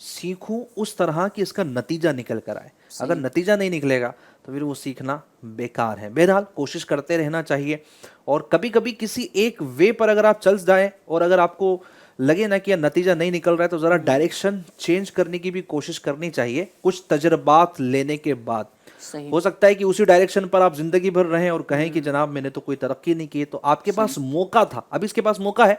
سیکھوں اس طرح کہ اس کا نتیجہ نکل کر آئے. اگر نتیجہ نہیں نکلے گا تو پھر وہ سیکھنا بیکار ہے. بہرحال کوشش کرتے رہنا چاہیے, اور کبھی کبھی کسی ایک وے پر اگر آپ چل جائیں اور اگر آپ کو لگے نا کہ نتیجہ نہیں نکل رہا ہے تو ذرا ڈائریکشن چینج کرنے کی بھی کوشش کرنی چاہیے کچھ تجربات لینے کے بعد. ہو سکتا ہے کہ اسی ڈائریکشن پر آپ زندگی بھر رہیں اور کہیں کہ جناب میں نے تو کوئی ترقی نہیں کی, تو آپ کے پاس موقع تھا, اب اس کے پاس موقع ہے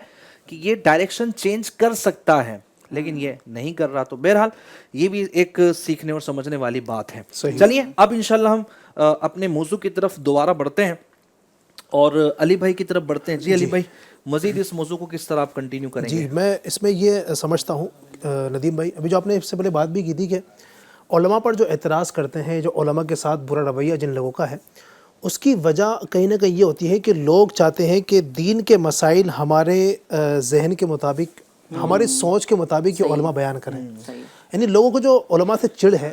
کہ یہ ڈائریکشن چینج کر سکتا ہے, لیکن یہ نہیں کر رہا. تو بہرحال یہ بھی ایک سیکھنے اور سمجھنے والی بات ہے. چلیے اب انشاءاللہ ہم اپنے موضوع کی طرف دوبارہ بڑھتے ہیں اور علی بھائی کی طرف بڑھتے ہیں. جی علی بھائی, مزید اس موضوع کو کس طرح آپ کنٹینیو کریں گے؟ جی میں اس میں یہ سمجھتا ہوں ندیم بھائی, ابھی جو آپ نے اس سے پہلے بات بھی کی تھی کہ علماء پر جو اعتراض کرتے ہیں, جو علماء کے ساتھ برا رویہ جن لوگوں کا ہے, اس کی وجہ کہیں نہ کہیں یہ ہوتی ہے کہ لوگ چاہتے ہیں کہ دین کے مسائل ہمارے ذہن کے مطابق, ہماری سوچ کے مطابق یہ علماء بیان کریں. یعنی لوگوں کو جو علماء سے چڑ ہے,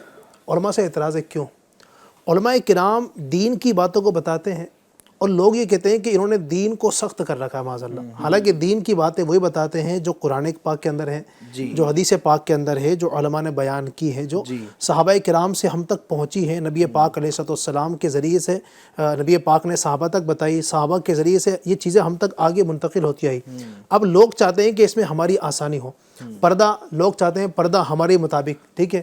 علماء سے اعتراض ہے, کیوں؟ علماء کرام دین کی باتوں کو بتاتے ہیں اور لوگ یہ کہتے ہیں کہ انہوں نے دین کو سخت کر رکھا ہے معاذ اللہ. حالانکہ دین کی باتیں وہی بتاتے ہیں جو قرآن پاک کے اندر ہیں, جو حدیث پاک کے اندر ہے, جو علماء نے بیان کی ہے, جو صحابہ کرام سے ہم تک پہنچی ہے, نبی پاک علیہ السلام کے ذریعے سے نبی پاک نے صحابہ تک بتائی, صحابہ کے ذریعے سے یہ چیزیں ہم تک آگے منتقل ہوتی آئی. اب لوگ چاہتے ہیں کہ اس میں ہماری آسانی ہو. پردہ, لوگ چاہتے ہیں پردہ ہمارے مطابق, ٹھیک ہے,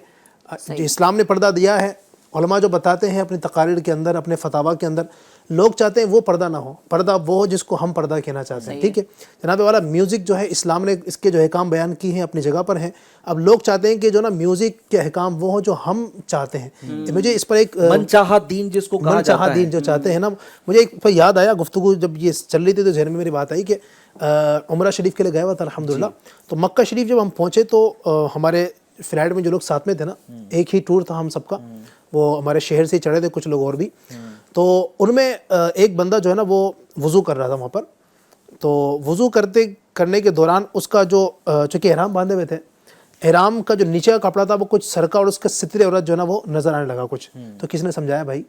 جو اسلام نے پردہ دیا ہے, علماء جو بتاتے ہیں اپنی تقاریر کے اندر, اپنے فتاویٰ کے اندر, لوگ چاہتے ہیں وہ پردہ نہ ہو. پردہ وہ ہو جس کو ہم پردہ کہنا چاہتے ہیں, ٹھیک ہے. جناب والا میوزک جو ہے اسلام نے اس کے جو احکام بیان کی ہیں اپنی جگہ پر ہیں. اب لوگ چاہتے ہیں کہ جو نا میوزک کے احکام وہ ہو جو ہم چاہتے ہیں. مجھے اس پر ایک منچاہا دین جس کو کہا جاتا ہے, منچاہا دین جو چاہتے ہیں نا, مجھے ایک پر یاد آیا گفتگو جب یہ چل رہی تھی تو ذہن میں میری بات آئی کہ عمرہ شریف کے لیے گیا ہوا تھا الحمدللہ. تو مکہ شریف جب ہم پہنچے تو ہمارے فلائٹ میں جو لوگ ساتھ میں تھے نا, ایک ہی ٹور تھا ہم سب کا, وہ ہمارے شہر سے چڑھے تھے کچھ لوگ اور بھی. تو ان میں ایک بندہ جو ہے نا وہ وضو کر رہا تھا وہاں پر. تو وضو کرنے کے دوران اس کا جو چونکہ احرام باندھے ہوئے تھے, احرام کا جو نیچے کا کپڑا تھا وہ کچھ سرکا اور اس کا ستر عورت جو ہے نا وہ نظر آنے لگا کچھ. تو کس نے سمجھایا بھائی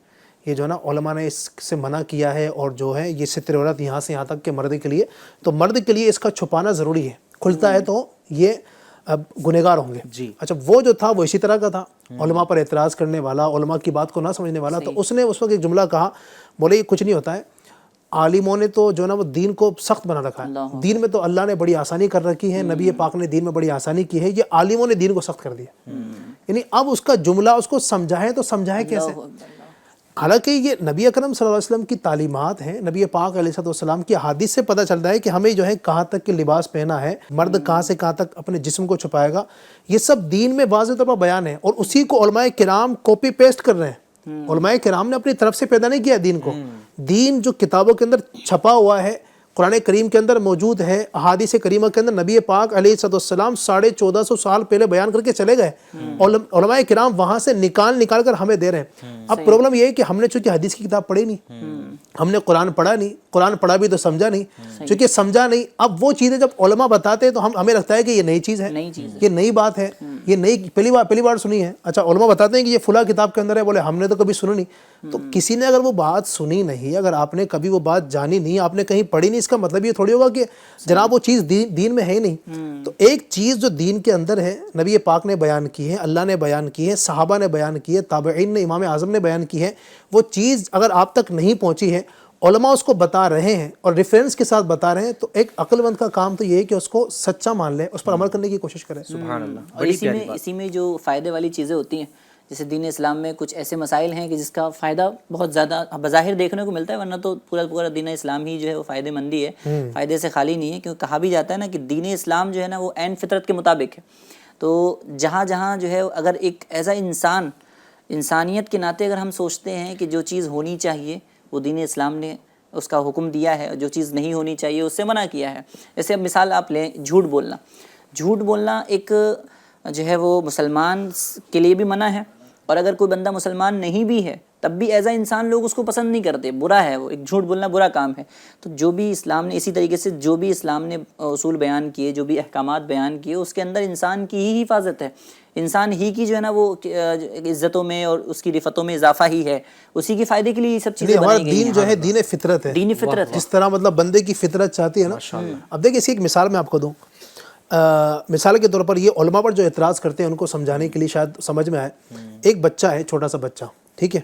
یہ جو ہے نا علماء نے اس سے منع کیا ہے, اور جو ہے یہ ستر عورت یہاں سے یہاں تک کہ مرد کے لیے, تو مرد کے لیے اس کا چھپانا ضروری ہے, کھلتا ہے تو یہ اب گنہگار ہوں گے. اچھا وہ جو تھا وہ اسی طرح کا تھا, علماء پر اعتراض کرنے والا, علماء کی بات کو نہ سمجھنے والا. تو اس نے اس وقت ایک جملہ کہا, بولے یہ کچھ نہیں ہوتا ہے, عالموں نے تو جو نا وہ دین کو سخت بنا رکھا ہے. دین میں تو اللہ نے بڑی آسانی کر رکھی ہے, نبی پاک نے دین میں بڑی آسانی کی ہے, یہ عالموں نے دین کو سخت کر دیا. یعنی اب اس کا جملہ اس کو سمجھائے تو سمجھائے کیسے؟ حالانکہ یہ نبی اکرم صلی اللہ علیہ وسلم کی تعلیمات ہیں, نبی پاک علیہ السلام کی احادیث سے پتہ چلتا ہے کہ ہمیں جو ہے کہاں تک کہ لباس پہنا ہے, مرد کہاں سے کہاں تک اپنے جسم کو چھپائے گا, یہ سب دین میں واضح طور پر بیان ہے. اور اسی کو علماء کرام کاپی پیسٹ کر رہے ہیں. علماء کرام نے اپنی طرف سے پیدا نہیں کیا دین کو. دین جو کتابوں کے اندر چھپا ہوا ہے, قرآن کریم کے اندر موجود ہے, احادیث کریمہ کے اندر نبی پاک علیہ السلام 1450 سال پہلے بیان کر کے چلے گئے, علماء کرام وہاں سے نکال کر ہمیں دے رہے ہیں. اب پرابلم یہ ہے کہ ہم نے چونکہ حدیث کی کتاب پڑھی نہیں, ہم نے قرآن پڑھا نہیں, قرآن پڑھا بھی تو سمجھا نہیں, چونکہ سمجھا نہیں. اب وہ چیزیں جب علماء بتاتے ہیں تو ہمیں لگتا ہے کہ یہ نئی چیز ہے, یہ نئی بات ہے, یہ نئی پہلی بار سنی ہے. اچھا علماء بتاتے ہیں کہ یہ فلاں کتاب کے اندر ہے, بولے ہم نے تو کبھی سنی نہیں. تو کسی نے اگر وہ بات سنی نہیں, اگر آپ نے کبھی وہ بات جانی نہیں, آپ نے کہیں پڑھی نہیں, اس کا مطلب یہ تھوڑی ہوگا کہ جناب وہ چیز دین میں ہے ہی نہیں. تو ایک چیز جو دین کے اندر ہے, نبی پاک نے بیان کی ہے, اللہ نے بیان کی ہے, صحابہ نے بیان کی ہے, تابعین نے, امام اعظم نے بیان کی ہے, وہ چیز اگر آپ تک نہیں پہنچی ہے, علماء اس کو بتا رہے ہیں اور ریفرنس کے ساتھ بتا رہے ہیں, تو ایک عقل مند کا کام تو یہ ہے کہ اس کو سچا مان لے, اس پر عمل کرنے کی کوشش کرے. سبحان اللہ. اور اسی میں جو فائدے والی چیزیں ہوتی ہیں, جیسے دین اسلام میں کچھ ایسے مسائل ہیں کہ جس کا فائدہ بہت زیادہ بظاہر دیکھنے کو ملتا ہے, ورنہ تو پورا دین اسلام ہی جو ہے وہ فائدے مندی ہے, فائدے سے خالی نہیں ہے. کیونکہ کہا بھی جاتا ہے نا کہ دین اسلام جو ہے نا وہ عین فطرت کے مطابق ہے. تو جہاں جو ہے اگر ایک ایسا انسانیت کے ناطے اگر ہم سوچتے ہیں کہ جو چیز ہونی چاہیے وہ دین اسلام نے اس کا حکم دیا ہے, جو چیز نہیں ہونی چاہیے اس سے منع کیا ہے. جیسے اب مثال آپ لیں, جھوٹ بولنا ایک جو ہے وہ مسلمان کے لیے بھی منع ہے, اور اگر کوئی بندہ مسلمان نہیں بھی ہے تب بھی ایز اے انسان لوگ اس کو پسند نہیں کرتے, برا ہے وہ, ایک جھوٹ بولنا برا کام ہے. تو جو بھی اسلام نے اسی طریقے سے جو بھی اسلام نے اصول بیان کیے, جو بھی احکامات بیان کیے, اس کے اندر انسان کی ہی حفاظت ہے, انسان ہی کی جو ہے نا وہ عزتوں میں اور اس کی رفتوں میں اضافہ ہی ہے, اسی کے فائدے کے لیے یہ سب چیزیں بنائی گئی ہیں. ہمارا دین جو ہے دین فطرت ہے, دین فطرت ہے, جس طرح مطلب بندے کی فطرت چاہتی ہے نا. اب دیکھیں اسی ایک مثال میں آپ کو دوں, مثال کے طور پر یہ علماء پر جو اعتراض کرتے ہیں ان کو سمجھانے کے لیے شاید سمجھ میں آئے. ایک بچہ ہے، چھوٹا سا بچہ، ٹھیک ہے،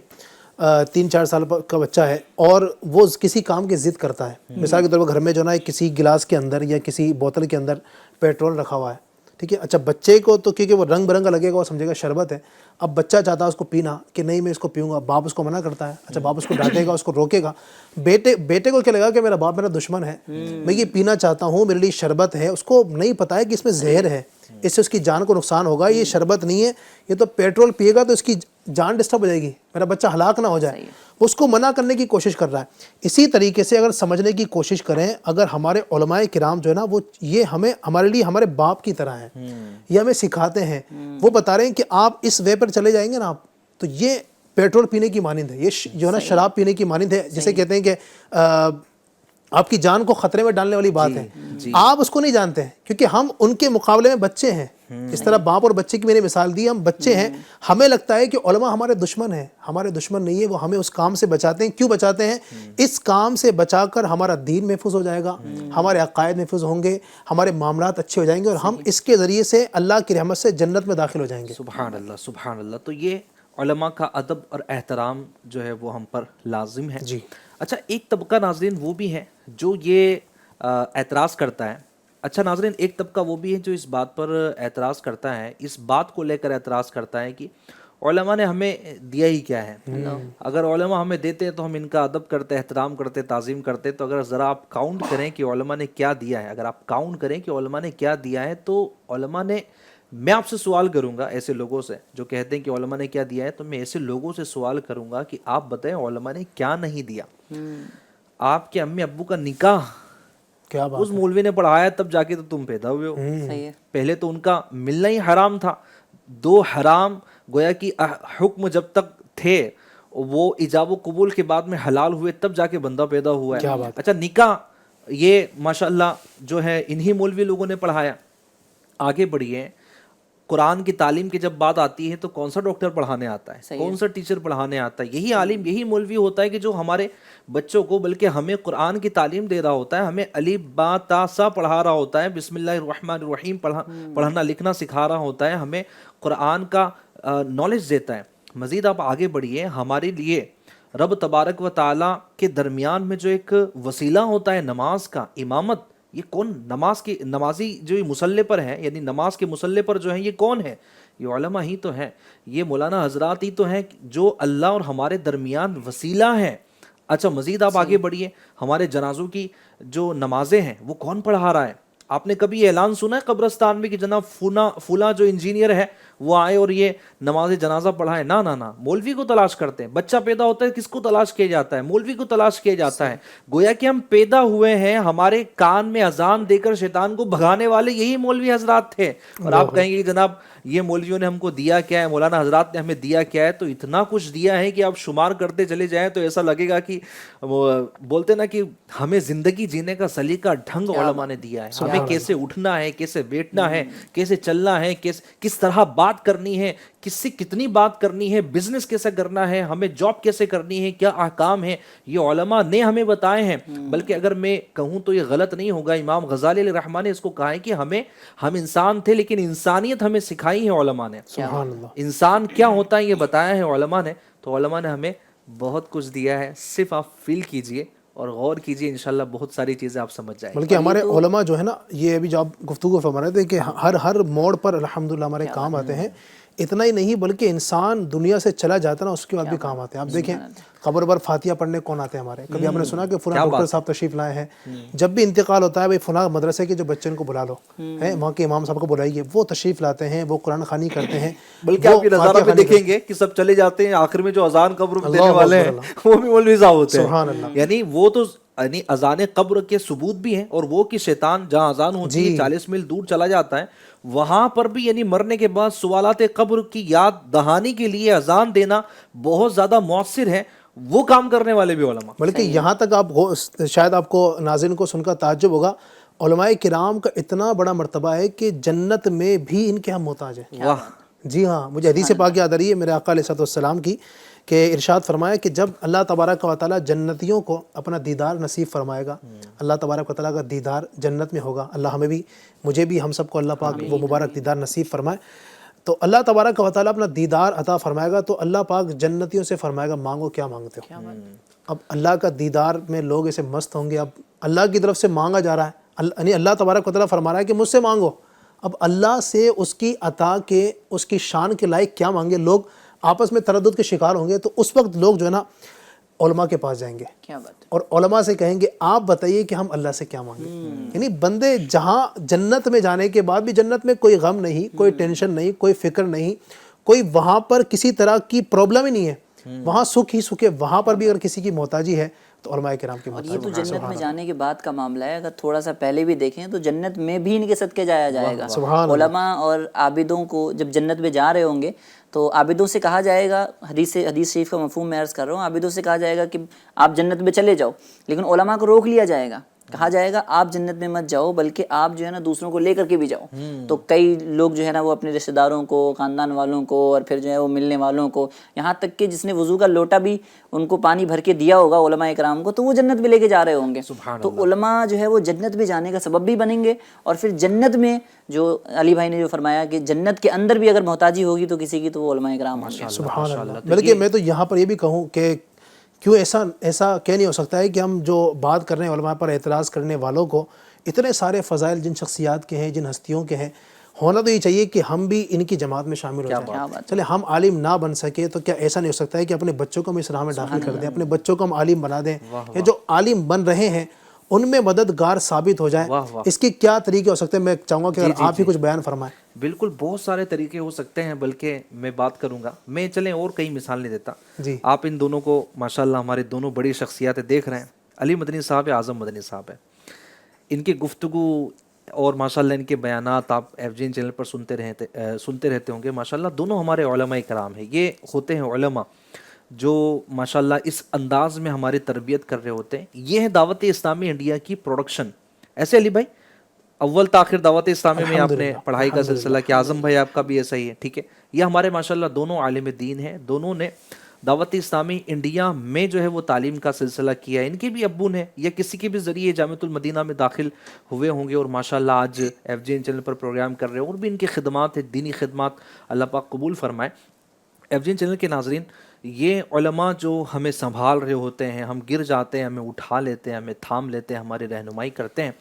3-4 سال کا بچہ ہے، اور وہ کسی کام کی ضد کرتا ہے. مثال کے طور پر گھر میں جو نا کسی گلاس کے اندر یا کسی بوتل کے اندر پیٹرول رکھا ہوا ہے، ٹھیک ہے. اچھا بچے کو تو کیونکہ وہ رنگ برنگا لگے گا، وہ سمجھے گا شربت ہے. اب بچہ چاہتا ہے اس کو پینا کہ نہیں میں اس کو پیوں گا، باپ اس کو منع کرتا ہے. اچھا باپ اس کو ڈانٹے گا، اس کو روکے گا. بیٹے کو کیا لگا کہ میرا باپ میرا دشمن ہے، میں یہ پینا چاہتا ہوں، میرے لیے شربت ہے. اس کو نہیں پتہ ہے کہ اس میں زہر ہے، اس سے اس کی جان کو نقصان ہوگا. یہ شربت نہیں ہے، یہ تو پیٹرول پیے گا تو اس کی جان ڈسٹرب ہو جائے گی، میرا بچہ ہلاک نہ ہو جائے. اس کو منع کرنے کی کوشش کر رہا ہے. اسی طریقے سے اگر سمجھنے کی کوشش کریں، اگر ہمارے علماء کرام جو ہے نا وہ یہ ہمارے لیے ہمارے باپ کی طرح ہیں، یہ ہمیں سکھاتے ہیں. وہ بتا رہے ہیں کہ آپ اس وے پر چلے جائیں گے نا آپ تو یہ پیٹرول پینے کی مانند ہے، یہ جو ہے نا شراب پینے کی مانند ہے. جسے کہتے ہیں کہ آپ کی جان کو خطرے میں ڈالنے والی بات ہے. آپ اس کو نہیں جانتے ہیں کیونکہ ہم ان کے مقابلے میں بچے ہیں. اس طرح باپ اور بچے کی میں نے مثال دی، ہم بچے ہیں. ہمیں لگتا ہے کہ علماء ہمارے دشمن ہیں، ہمارے دشمن نہیں ہے، وہ ہمیں اس کام سے بچاتے ہیں. کیوں بچاتے ہیں؟ اس کام سے بچا کر ہمارا دین محفوظ ہو جائے گا، ہمارے عقائد محفوظ ہوں گے، ہمارے معاملات اچھے ہو جائیں گے، اور ہم اس کے ذریعے سے اللہ کی رحمت سے جنت میں داخل ہو جائیں گے. سبحان اللہ، سبحان اللہ. تو یہ علماء کا ادب اور احترام جو ہے وہ ہم پر لازم ہے. جی. اچھا ایک طبقہ ناظرین وہ بھی ہے جو یہ اعتراض کرتا ہے. اچھا ناظرین ایک طبقہ وہ بھی ہے جو اس بات پر اعتراض کرتا ہے، اس بات کو لے کر اعتراض کرتا ہے کہ علماء نے ہمیں دیا ہی کیا ہے. اگر علماء ہمیں دیتے ہیں تو ہم ان کا ادب کرتے، احترام کرتے، تعظیم کرتے. تو اگر ذرا آپ کاؤنٹ کریں کہ علماء نے کیا دیا ہے، اگر آپ کاؤنٹ کریں کہ علماء نے کیا دیا ہے، تو علماء نے، میں آپ سے سوال کروں گا ایسے لوگوں سے جو کہتے ہیں کہ علماء نے کیا دیا ہے، تو میں ایسے لوگوں سے سوال کروں گا کہ آپ بتائیں علماء نے کیا نہیں دیا. آپ کے امی ابو کا نکاح کیا بات اس مولوی نے پڑھایا تب جا کے تو تم پیدا ہوئے ہو. پہلے تو ان کا ملنا ہی حرام تھا. 2 حرام گویا کہ حکم جب تک تھے وہ ایجاب و قبول کے بعد میں حلال ہوئے تب جا کے بندہ پیدا ہوا ہے. اچھا نکاح یہ ماشاءاللہ جو ہے انہی مولوی لوگوں نے پڑھایا. آگے بڑھیے، قرآن کی تعلیم کی جب بات آتی ہے تو کون سا ڈاکٹر پڑھانے آتا ہے، کون سا ٹیچر پڑھانے آتا ہے؟ یہی عالم، یہی مولوی ہوتا ہے کہ جو ہمارے بچوں کو، بلکہ ہمیں قرآن کی تعلیم دے رہا ہوتا ہے، ہمیں الف با تا سا پڑھا رہا ہوتا ہے، بسم اللہ الرحمن الرحیم پڑھنا لکھنا سکھا رہا ہوتا ہے، ہمیں قرآن کا نالج دیتا ہے. مزید آپ آگے بڑھیے، ہمارے لیے رب تبارک و تعالیٰ کے درمیان میں جو ایک وسیلہ ہوتا ہے نماز کا، امامت، یہ کون نمازی جو مصلی پر ہے، یعنی نماز کے مصلی پر جو ہے یہ کون ہے؟ یہ علماء ہی تو ہیں، یہ مولانا حضرات ہی تو ہیں جو اللہ اور ہمارے درمیان وسیلہ ہیں. اچھا مزید آپ آگے بڑھیے، ہمارے جنازوں کی جو نمازیں ہیں وہ کون پڑھا رہا ہے؟ آپ نے کبھی یہ اعلان سنا ہے قبرستان میں کہ جناب فلاں جو انجینئر ہے وہ آئے اور یہ نماز جنازہ پڑھائے؟ نہ نہ نہ، مولوی کو تلاش کرتے ہیں. بچہ پیدا ہوتا ہے کس کو تلاش کیا جاتا ہے؟ مولوی کو تلاش کیا جاتا ہے. گویا کہ ہم پیدا ہوئے ہیں، ہمارے کان میں اذان دے کر شیطان کو بھگانے والے یہی مولوی حضرات تھے. اور آپ کہیں گے کہ جناب یہ مولویوں نے ہم کو دیا کیا ہے، مولانا حضرات نے ہمیں دیا کیا ہے؟ تو اتنا کچھ دیا ہے کہ آپ شمار کرتے چلے جائیں تو ایسا لگے گا کہ بولتے نا کہ ہمیں زندگی جینے کا سلیقہ ڈھنگ علماء نے دیا ہے. ہمیں کیسے اٹھنا ہے، کیسے بیٹھنا ہے، کیسے چلنا ہے، کس طرح بات کرنی ہے، کس سے کتنی بات کرنی ہے، بزنس کیسے کرنا ہے، ہمیں جاب کیسے کرنی ہے، کیا احکام ہیں، یہ علماء نے ہمیں بتائے ہیں. بلکہ اگر میں کہوں تو یہ غلط نہیں ہوگا، امام غزالی علیہ الرحمہ نے اس کو کہا ہے کہ ہم انسان تھے لیکن انسانیت ہمیں سکھائی ہے علماء نے. انسان کیا ہوتا ہے یہ بتایا ہے علماء نے. تو علماء نے ہمیں بہت کچھ دیا ہے، صرف آپ فیل کیجئے اور غور کیجئے، انشاءاللہ بہت ساری چیزیں آپ سمجھ جائیں. بلکہ ہمارے علماء جو ہے نا، یہ ابھی جو آپ گفتگو فرما رہے تھے کہ ہر موڑ پر الحمدللہ ہمارے کام آتے ہیں. اتنا ہی نہیں بلکہ انسان دنیا سے چلا جاتا نا اس کے بعد بھی کام آتے ہیں. آپ دیکھیں قبر پر فاتحہ پڑھنے کون آتے ہیں ہمارے؟ کبھی آپ نے سنا کہ فلاں ڈاکٹر صاحب تشریف لائے ہیں؟ جب بھی انتقال ہوتا ہے بھائی فلاں مدرسے کے جو بچے ان کو بلا لو، وہاں کے امام صاحب کو بلائیے، وہ تشریف لاتے ہیں، وہ قرآن خوانی کرتے ہیں. بلکہ آپ یہ نظارہ پہ دیکھیں گے کہ سب چلے جاتے ہیں، آخر میں جو اذان قبر میں دینے والے ہیں وہ بھی مولوی صاحب ہوتے ہیں. سبحان اللہ. یعنی وہ تو یعنی اذان قبر کے ثبوت بھی ہیں، اور وہ کہ شیطان جہاں اذان ہوتی ہے 40 میل دور چلا جاتا ہے، وہاں پر بھی یعنی مرنے کے بعد سوالات قبر کی یاد دہانی کے لیے اذان دینا بہت زیادہ مؤثر ہے. وہ کام کرنے والے بھی علماء. بلکہ یہاں تک آپ شاید آپ کو ناظرین کو سن کر تعجب ہوگا، علماء کرام کا اتنا بڑا مرتبہ ہے کہ جنت میں بھی ان کے ہم محتاج ہیں. واہ. جی ہاں، مجھے حدیث پاک یاد آ رہی ہے میرے آقا علیہ الصلوۃ والسلام کی کہ ارشاد فرمایا کہ جب اللہ تبارک و تعالیٰ جنتیوں کو اپنا دیدار نصیب فرمائے گا، اللہ تبارک و تعالیٰ کا دیدار جنت میں ہوگا، اللہ ہمیں بھی، مجھے بھی، ہم سب کو اللہ پاک وہ مبارک دیدار نصیب فرمائے. تو اللہ تبارک و تعالیٰ اپنا دیدار عطا فرمائے گا تو اللہ پاک جنتیوں سے فرمائے گا مانگو کیا مانگتے ہو. اب اللہ کا دیدار میں لوگ ایسے مست ہوں گے. اب اللہ کی طرف سے مانگا جا رہا ہے، یعنی اللہ تبارک و تعالیٰ فرما رہا ہے کہ مجھ سے مانگو. اب اللہ سے اس کی عطا کے، اس کی شان کے لائق کیا مانگے؟ لوگ آپس میں تردد کے شکار ہوں گے. تو اس وقت لوگ جو ہے نا علماء کے پاس جائیں گے، کیا بات ہے، اور علماء سے کہیں گے آپ بتائیے کہ ہم اللہ سے کیا مانگیں. یعنی بندے جہاں جنت میں جانے کے بعد بھی جنت میں کوئی غم نہیں، کوئی ٹینشن نہیں، کوئی فکر نہیں، کوئی وہاں پر کسی طرح کی پرابلم ہی نہیں ہے، وہاں سکھ ہی سکھ ہے. وہاں پر بھی اگر کسی کی محتاجی ہے تو علماء کرام کی اور محتاجی. یہ تو جنت میں جانے کے بعد کا معاملہ ہے. اگر تھوڑا سا پہلے بھی دیکھیں تو جنت میں بھی ان کے صدقے جایا جائے گا. علماء اور عابدوں کو جب جنت میں جا رہے ہوں گے تو عابدوں سے کہا جائے گا، حدیث شریف کا مفہوم میں عرض کر رہا ہوں، عابدوں سے کہا جائے گا کہ آپ جنت میں چلے جاؤ، لیکن علماء کو روک لیا جائے گا. کہا جائے گا آپ جنت میں مت جاؤ بلکہ آپ جو ہے نا دوسروں کو لے کر کے بھی جاؤ. تو کئی لوگ جو ہے نا وہ اپنے رشتہ داروں کو، خاندان والوں کو، اور پھر جو ہے وہ ملنے والوں کو، یہاں تک کہ جس نے وضو کا لوٹا بھی ان کو پانی بھر کے دیا ہوگا علماء کرام کو، تو وہ جنت میں لے کے جا رہے ہوں گے. تو علماء جو ہے وہ جنت میں جانے کا سبب بھی بنیں گے. اور پھر جنت میں جو علی بھائی نے جو فرمایا کہ جنت کے اندر بھی اگر محتاجی ہوگی تو کسی کی، تو وہ علماء کرام ہوں گے. سبحان اللہ. بلکہ میں تو یہاں پر یہ بھی کہوں کہ کیوں ایسا کہہ نہیں ہو سکتا ہے کہ ہم جو بات کر رہے ہیں علماء پر اعتراض کرنے والوں کو، اتنے سارے فضائل جن شخصیات کے ہیں، جن ہستیوں کے ہیں، ہونا تو یہ چاہیے کہ ہم بھی ان کی جماعت میں شامل ہو جائیں. چلے ہم عالم نہ بن سکے تو کیا ایسا نہیں ہو سکتا ہے کہ اپنے بچوں کو ہم اس راہ میں داخل کر دیں، اپنے بچوں کو ہم عالم بنا دیں، یا جو عالم بن رہے ہیں ان میں مددگار ثابت ہو جائیں. اس کے کیا طریقے ہو سکتے ہیں؟ میں چاہوں گا کہ اگر آپ ہی کچھ بیان فرمائیں. بالکل، بہت سارے طریقے ہو سکتے ہیں، بلکہ میں بات کروں گا، میں چلیں اور کئی مثال نہیں دیتا. آپ ان دونوں کو ماشاءاللہ ہمارے دونوں بڑی شخصیاتیں دیکھ رہے ہیں. علی مدنی صاحب ہے، اعظم مدنی صاحب ہے. ان کی گفتگو اور ماشاءاللہ ان کے بیانات آپ ایف جی این چینل پر سنتے رہتے ہوں گے. ماشاءاللہ دونوں ہمارے علماء کرام ہیں. یہ ہوتے ہیں علماء جو ماشاءاللہ اس انداز میں ہماری تربیت کر رہے ہوتے ہیں. یہ ہے دعوت اسلامی انڈیا کی پروڈکشن. ایسے علی بھائی اول تاخیر دعوت اسلامی میں آپ نے پڑھائی کا سلسلہ کیا، اعظم بھائی آپ کا بھی ایسا ہی ہے، ٹھیک ہے. یہ ہمارے ماشاءاللہ دونوں عالم دین ہیں. دونوں نے دعوت اسلامی انڈیا میں جو ہے وہ تعلیم کا سلسلہ کیا ہے. ان کے بھی ابو نے یا کسی کے بھی ذریعے جامعۃ المدینہ میں داخل ہوئے ہوں گے اور ماشاءاللہ آج ایف جی این چینل پر پروگرام کر رہے ہیں. اور بھی ان کی خدمات ہے، دینی خدمات، اللہ پاک قبول فرمائے. ایف جی این چینل کے ناظرین، یہ علماء جو ہمیں سنبھال رہے ہوتے ہیں، ہم گر جاتے ہیں، ہمیں اٹھا لیتے ہیں، ہمیں تھام لیتے ہیں، ہماری رہنمائی کرتے ہیں.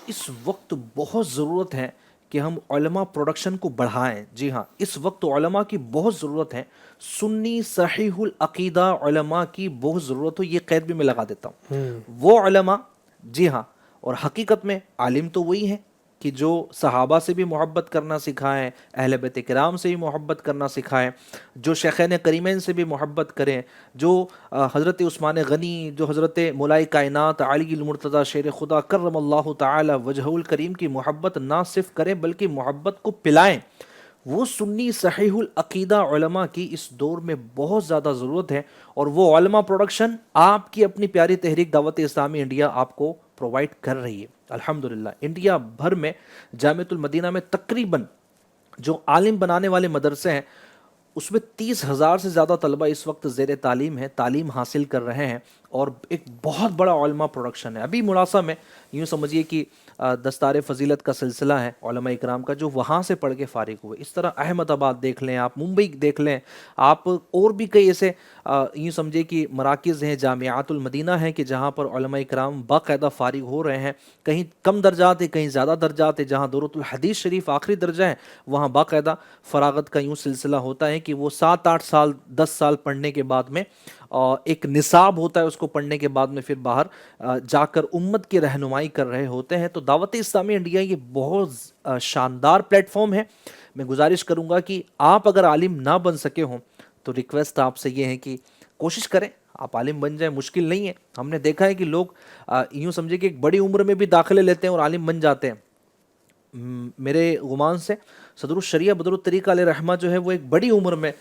اس وقت بہت ضرورت ہے کہ ہم علماء پروڈکشن کو بڑھائیں. جی ہاں، اس وقت علماء کی بہت ضرورت ہے. سنی صحیح العقیدہ علماء کی بہت ضرورت ہو. یہ قید بھی میں لگا دیتا ہوں. وہ علماء، جی ہاں، اور حقیقت میں عالم تو وہی ہیں کہ جو صحابہ سے بھی محبت کرنا سکھائیں، اہل بیت کرام سے بھی محبت کرنا سکھائیں، جو شیخین کریمین سے بھی محبت کریں، جو حضرت عثمان غنی، جو حضرت مولائے کائنات علی المرتضیٰ شیر خدا کرم اللہ تعالی وجہہ الکریم کی محبت نہ صرف کریں بلکہ محبت کو پلائیں. وہ سنی صحیح العقیدہ علماء کی اس دور میں بہت زیادہ ضرورت ہے. اور وہ علماء پروڈکشن آپ کی اپنی پیاری تحریک دعوت اسلامی انڈیا آپ کو پرووائڈ کر رہی ہے. الحمدللہ انڈیا بھر میں جامعۃ المدینہ میں تقریباً جو عالم بنانے والے مدرسے ہیں اس میں 30,000 سے زیادہ طلبہ اس وقت زیر تعلیم ہیں، تعلیم حاصل کر رہے ہیں. اور ایک بہت بڑا علماء پروڈکشن ہے. ابھی مراسا میں یوں سمجھیے کہ دستار فضیلت کا سلسلہ ہے علماء اکرام کا جو وہاں سے پڑھ کے فارغ ہوئے. اس طرح احمد آباد دیکھ لیں آپ، ممبئی دیکھ لیں آپ، اور بھی کئی ایسے یوں سمجھے کہ مراکز ہیں، جامعات المدینہ ہیں کہ جہاں پر علماء اکرام باقاعدہ فارغ ہو رہے ہیں. کہیں کم درجات ہیں، کہیں زیادہ درجات ہیں. جہاں دورۃ الحدیث شریف آخری درجہ ہے وہاں باقاعدہ فراغت کا یوں سلسلہ ہوتا ہے کہ وہ 7-8 سال 10 سال پڑھنے کے بعد میں ایک نصاب ہوتا ہے، اس کو پڑھنے کے بعد میں پھر باہر جا کر امت کی رہنمائی کر رہے ہوتے ہیں. تو دعوت اسلامی انڈیا یہ بہت شاندار پلیٹ فارم ہے. میں گزارش کروں گا کہ آپ اگر عالم نہ بن سکے ہوں تو ریکویسٹ آپ سے یہ ہے کہ کوشش کریں آپ عالم بن جائیں. مشکل نہیں ہے. ہم نے دیکھا ہے کہ لوگ یوں سمجھے کہ ایک بڑی عمر میں بھی داخلے لیتے ہیں اور عالم بن جاتے ہیں. میرے گمان سے صدر الشریعہ بدر الطریق علیہ رحمہ جو ہے وہ ایک بڑی عمر میں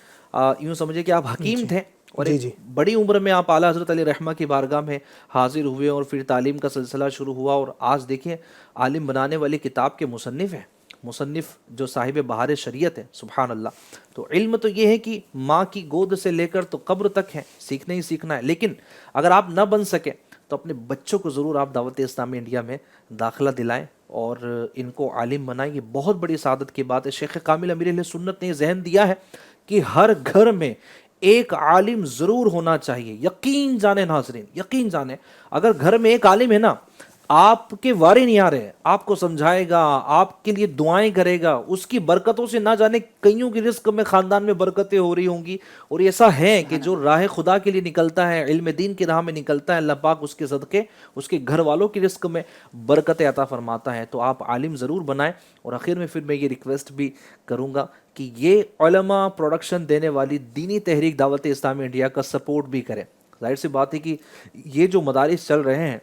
یوں سمجھے کہ آپ حکیم تھے اور ایک بڑی عمر میں آپ اعلیٰ حضرت علیہ رحمہ کی بارگاہ میں حاضر ہوئے اور پھر تعلیم کا سلسلہ شروع ہوا. اور آج دیکھیں عالم بنانے والی کتاب کے مصنف ہیں. مصنف جو صاحب بہار شریعت ہے، سبحان اللہ. تو علم تو یہ ہے کہ ماں کی گود سے لے کر تو قبر تک ہے، سیکھنا ہی سیکھنا ہے. لیکن اگر آپ نہ بن سکے تو اپنے بچوں کو ضرور آپ دعوت اسلامی انڈیا میں داخلہ دلائیں اور ان کو عالم بنائیں. یہ بہت بڑی سعادت کی بات ہے. شیخ کامل امیر اہل سنت نے یہ ذہن دیا ہے کہ ہر گھر میں ایک عالم ضرور ہونا چاہیے. یقین جانے ناظرین، یقین جانے، اگر گھر میں ایک عالم ہے نا، آپ کے وارے نہیں آ رہے، آپ کو سمجھائے گا، آپ کے لیے دعائیں کرے گا، اس کی برکتوں سے نہ جانے کئیوں کی رزق میں، خاندان میں برکتیں ہو رہی ہوں گی. اور ایسا ہے کہ جو راہ خدا کے لیے نکلتا ہے، علم دین کی راہ میں نکلتا ہے، اللہ پاک اس کے صدقے اس کے گھر والوں کی رزق میں برکتیں عطا فرماتا ہے. تو آپ عالم ضرور بنائیں. اور آخر میں پھر میں یہ ریکویسٹ بھی کروں گا کہ یہ علماء پروڈکشن دینے والی دینی تحریک دعوت اسلامی انڈیا کا سپورٹ بھی کریں. ظاہر سی بات ہے کہ یہ جو مدارس چل رہے ہیں،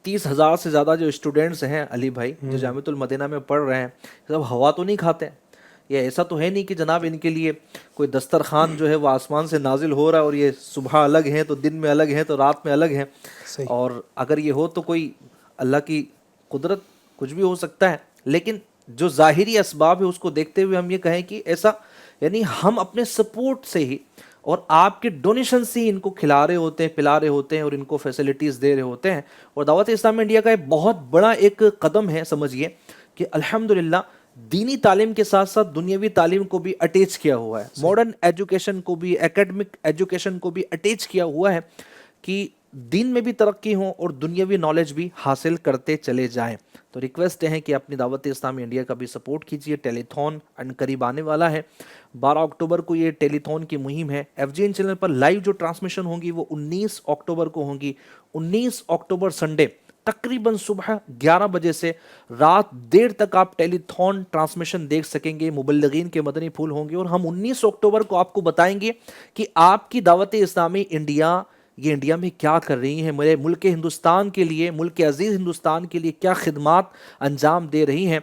30,000 سے زیادہ جو اسٹوڈنٹس ہیں علی بھائی جو جامعۃ المدینہ میں پڑھ رہے ہیں، سب ہوا تو نہیں کھاتے ہیں. یہ ایسا تو ہے نہیں کہ جناب ان کے لیے کوئی دسترخوان جو ہے وہ آسمان سے نازل ہو رہا ہے اور یہ صبح الگ ہیں تو دن میں الگ ہیں تو رات میں الگ ہیں. اور اگر یہ ہو تو کوئی اللہ کی قدرت، کچھ بھی ہو سکتا ہے. لیکن جو ظاہری اسباب ہے اس کو دیکھتے ہوئے ہم یہ کہیں کہ ایسا، یعنی ہم اپنے سپورٹ سے ہی اور آپ کے ڈونیشن سے ہی ان کو کھلا رہے ہوتے ہیں، پلا رہے ہوتے ہیں اور ان کو فیسلٹیز دے رہے ہوتے ہیں. اور دعوت اسلامی انڈیا کا ایک بہت بڑا ایک قدم ہے، سمجھیے کہ الحمدللہ دینی تعلیم کے ساتھ ساتھ دنیاوی تعلیم کو بھی اٹیچ کیا ہوا ہے، ماڈرن ایجوکیشن کو بھی، ایکیڈمک ایجوکیشن کو بھی اٹیچ کیا ہوا ہے کہ دین میں بھی ترقی ہوں اور دنیاوی نالج بھی حاصل کرتے چلے جائیں. تو ریکویسٹ ہے کہ اپنی دعوت اسلامی انڈیا کا بھی سپورٹ کیجیے. ٹیلی تھون ان قریب آنے والا ہے. 12 اکتوبر کو یہ ٹیلی تھون کی مہم ہے. FGN چینل پر لائیو جو ٹرانسمیشن ہوں گی وہ 19 اکتوبر کو ہوں گی. 19 اکتوبر سنڈے تقریباً صبح 11 بجے سے رات دیر تک آپ ٹیلی تھون ٹرانسمیشن دیکھ سکیں گے. مبلغین کے مدنی پھول ہوں گے اور ہم 19 اکتوبر کو آپ کو بتائیں گے کہ آپ کی دعوت اسلامی انڈیا یہ انڈیا میں کیا کر رہی ہیں، میرے ملک ہندوستان کے لیے، ملک عزیز ہندوستان کے لیے کیا خدمات انجام دے رہی ہیں.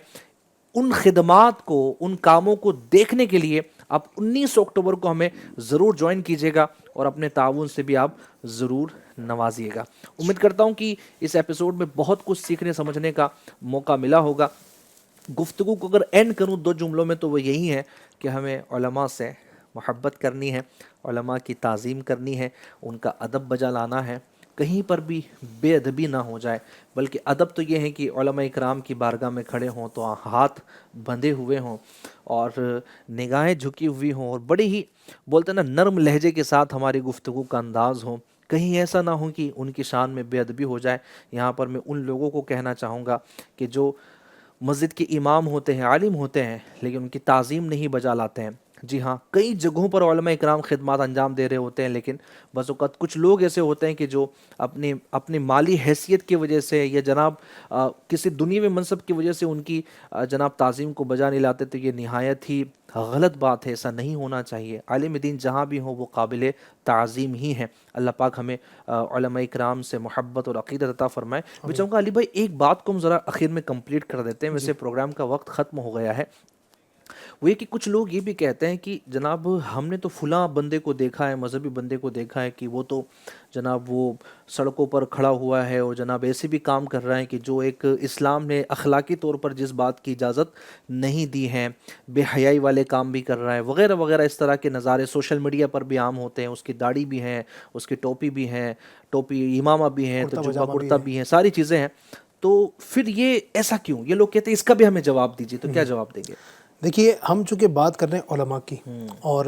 ان خدمات کو، ان کاموں کو دیکھنے کے لیے آپ 19 اکتوبر کو ہمیں ضرور جوائن کیجیے گا اور اپنے تعاون سے بھی آپ ضرور نوازیے گا. امید کرتا ہوں کہ اس ایپیسوڈ میں بہت کچھ سیکھنے سمجھنے کا موقع ملا ہوگا. گفتگو کو اگر اینڈ کروں 2 جملوں میں تو وہ یہی ہے کہ ہمیں علماء سے محبت کرنی ہے، علماء کی تعظیم کرنی ہے، ان کا ادب بجا لانا ہے. کہیں پر بھی بے ادبی نہ ہو جائے، بلکہ ادب تو یہ ہے کہ علماء اکرام کی بارگاہ میں کھڑے ہوں تو ہاتھ بندھے ہوئے ہوں اور نگاہیں جھکی ہوئی ہوں اور بڑی ہی بولتے ہیں نا نرم لہجے کے ساتھ ہماری گفتگو کا انداز ہو. کہیں ایسا نہ ہو کہ ان کی شان میں بے ادبی ہو جائے. یہاں پر میں ان لوگوں کو کہنا چاہوں گا کہ جو مسجد کے امام ہوتے ہیں، عالم ہوتے ہیں، لیکن ان کی تعظیم نہیں بجا لاتے ہیں. جی ہاں، کئی جگہوں پر علماء اکرام خدمات انجام دے رہے ہوتے ہیں، لیکن بعض اوقات کچھ لوگ ایسے ہوتے ہیں کہ جو اپنی مالی حیثیت کی وجہ سے یا جناب کسی دنیاوی منصب کی وجہ سے ان کی جناب تعظیم کو بجا نہیں لاتے. تو یہ نہایت ہی غلط بات ہے، ایسا نہیں ہونا چاہیے. عالم دین جہاں بھی ہوں وہ قابل تعظیم ہی ہیں. اللہ پاک ہمیں علماء اکرام سے محبت اور عقیدت عطا فرمائے. میں چاہوں گا علی بھائی ایک بات کو ہم ذرا اخیر میں کمپلیٹ کر دیتے ہیں، ویسے پروگرام کا وقت ختم ہو گیا ہے. وہ یہ کہ کچھ لوگ یہ بھی کہتے ہیں کہ جناب ہم نے تو فلاں بندے کو دیکھا ہے، مذہبی بندے کو دیکھا ہے کہ وہ تو جناب وہ سڑکوں پر کھڑا ہوا ہے اور جناب ایسے بھی کام کر رہا ہے کہ جو ایک اسلام نے اخلاقی طور پر جس بات کی اجازت نہیں دی ہے، بے حیائی والے کام بھی کر رہا ہے وغیرہ وغیرہ. اس طرح کے نظارے سوشل میڈیا پر بھی عام ہوتے ہیں. اس کی داڑھی بھی ہے، اس کی ٹوپی بھی ہے، ٹوپی امامہ بھی ہے، تو جبہ کرتا بھی ہے، ساری چیزیں ہیں. تو پھر یہ ایسا کیوں؟ یہ لوگ کہتے ہیں اس کا بھی ہمیں جواب دیجیے. تو کیا جواب دیں گے؟ دیکھیے، ہم چونکہ بات کر رہے ہیں علماء کی، اور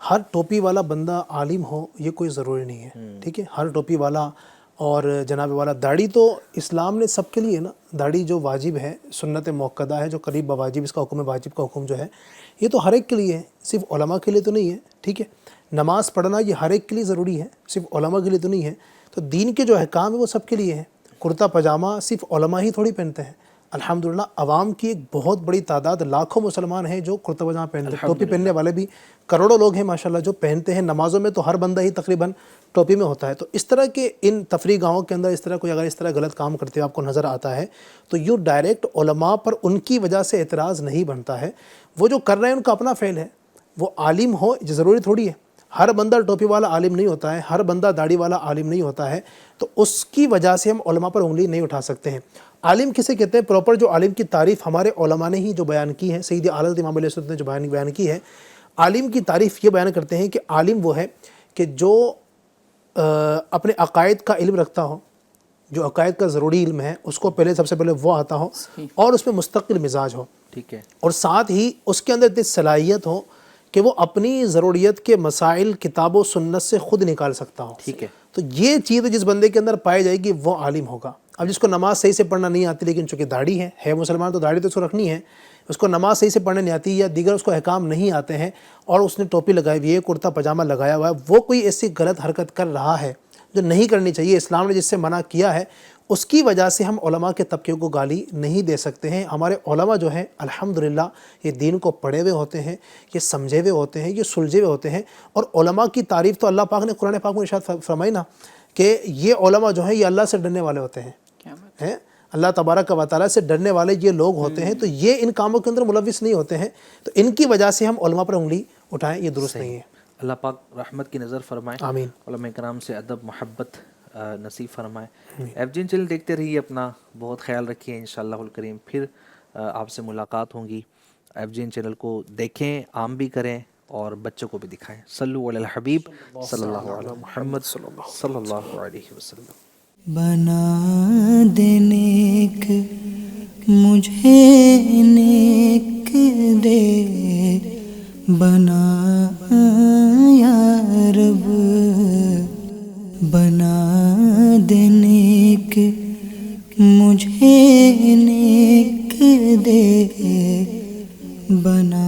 ہر ٹوپی والا بندہ عالم ہو یہ کوئی ضروری نہیں ہے. ٹھیک ہے، ہر ٹوپی والا اور جناب والا داڑھی تو اسلام نے سب کے لیے نا، داڑھی جو واجب ہے، سنت موقدہ ہے، جو قریب بواجب، اس کا حکم واجب کا حکم جو ہے یہ تو ہر ایک کے لیے ہے، صرف علماء کے لیے تو نہیں ہے. ٹھیک ہے، نماز پڑھنا یہ ہر ایک کے لیے ضروری ہے، صرف علماء کے لیے تو نہیں ہے. تو دین کے جو احکام ہے وہ سب کے لیے ہیں. کرتا پاجامہ صرف علماء ہی تھوڑی پہنتے ہیں. الحمدللہ عوام کی ایک بہت بڑی تعداد، لاکھوں مسلمان ہیں جو کرتا پاجامہ پہنتے ہیں. ٹوپی پہننے والے بھی کروڑوں لوگ ہیں ماشاءاللہ جو پہنتے ہیں. نمازوں میں تو ہر بندہ ہی تقریباً ٹوپی میں ہوتا ہے. تو اس طرح کے ان تفریح گاہوں کے اندر اس طرح کوئی اگر اس طرح غلط کام کرتے ہوئے آپ کو نظر آتا ہے تو یوں ڈائریکٹ علماء پر ان کی وجہ سے اعتراض نہیں بنتا ہے. وہ جو کر رہے ہیں ان کا اپنا فعل ہے، وہ عالم ہو ضروری تھوڑی ہے. ہر بندہ ٹوپی والا عالم نہیں ہوتا ہے، ہر بندہ داڑھی والا عالم نہیں ہوتا ہے، تو اس کی وجہ سے ہم علماء پر انگلی نہیں اٹھا سکتے ہیں۔ عالم کسے کہتے ہیں؟ پراپر جو عالم کی تعریف ہمارے علماء نے ہی جو بیان کی ہے، سید اعلیٰ حضرت امام علیہ السلام نے جو بیان کی ہے، عالم کی تعریف یہ بیان کرتے ہیں کہ عالم وہ ہے کہ جو اپنے عقائد کا علم رکھتا ہو، جو عقائد کا ضروری علم ہے اس کو پہلے سب سے پہلے وہ آتا ہو، اور اس میں مستقل مزاج ہو، ٹھیک ہے، اور ساتھ ہی اس کے اندر اتنی صلاحیت ہو کہ وہ اپنی ضروریت کے مسائل کتاب و سنت سے خود نکال سکتا ہو، ٹھیک ہے۔ تو یہ چیز جس بندے کے اندر پائی جائے گی وہ عالم ہوگا۔ اب جس کو نماز صحیح سے پڑھنا نہیں آتی لیکن چونکہ داڑھی ہے مسلمان، تو داڑھی تو اس کو رکھنی ہے، اس کو نماز صحیح سے پڑھنے نہیں آتی یا دیگر اس کو احکام نہیں آتے ہیں، اور اس نے ٹوپی لگائی ہوئی ہے، کرتا پاجامہ لگایا ہوا ہے، وہ کوئی ایسی غلط حرکت کر رہا ہے جو نہیں کرنی چاہیے، اسلام نے جس سے منع کیا ہے، اس کی وجہ سے ہم علماء کے طبقے کو گالی نہیں دے سکتے ہیں۔ ہمارے علماء جو ہیں الحمدللہ یہ دین کو پڑھے ہوئے ہوتے ہیں، یہ سمجھے ہوئے ہوتے ہیں، یہ سلجھے ہوئے ہوتے ہیں، اور علماء کی تعریف تو اللہ پاک نے قرآن پاک میں ارشاد فرمائی نا کہ یہ علماء جو ہیں یہ اللہ سے ڈرنے والے ہوتے ہیں، اللہ تبارک و تعالیٰ سے ڈرنے والے یہ لوگ ہوتے ہیں، تو یہ ان کاموں کے اندر ملوث نہیں ہوتے ہیں، تو ان کی وجہ سے ہم علماء پر انگلی اٹھائیں، یہ درست نہیں ہے۔ اللہ پاک رحمت کی نظر فرمائے، آمین۔ علماء کرام سے ادب محبت نصیب فرمائے۔ ایف جی این چینل دیکھتے رہیے، اپنا بہت خیال رکھیے، انشاءاللہ الکریم پھر آپ سے ملاقات ہوں گی۔ ایف جی این چینل کو دیکھیں، عام بھی کریں اور بچوں کو بھی دکھائیں۔ صلو علی الحبیب صلی اللہ علیہ محمد صلی اللہ علیہ وسلم۔ بنا دے نیک مجھے نیک دے، بنا یا رب، بنا دے نیک مجھے نیک دے، بنا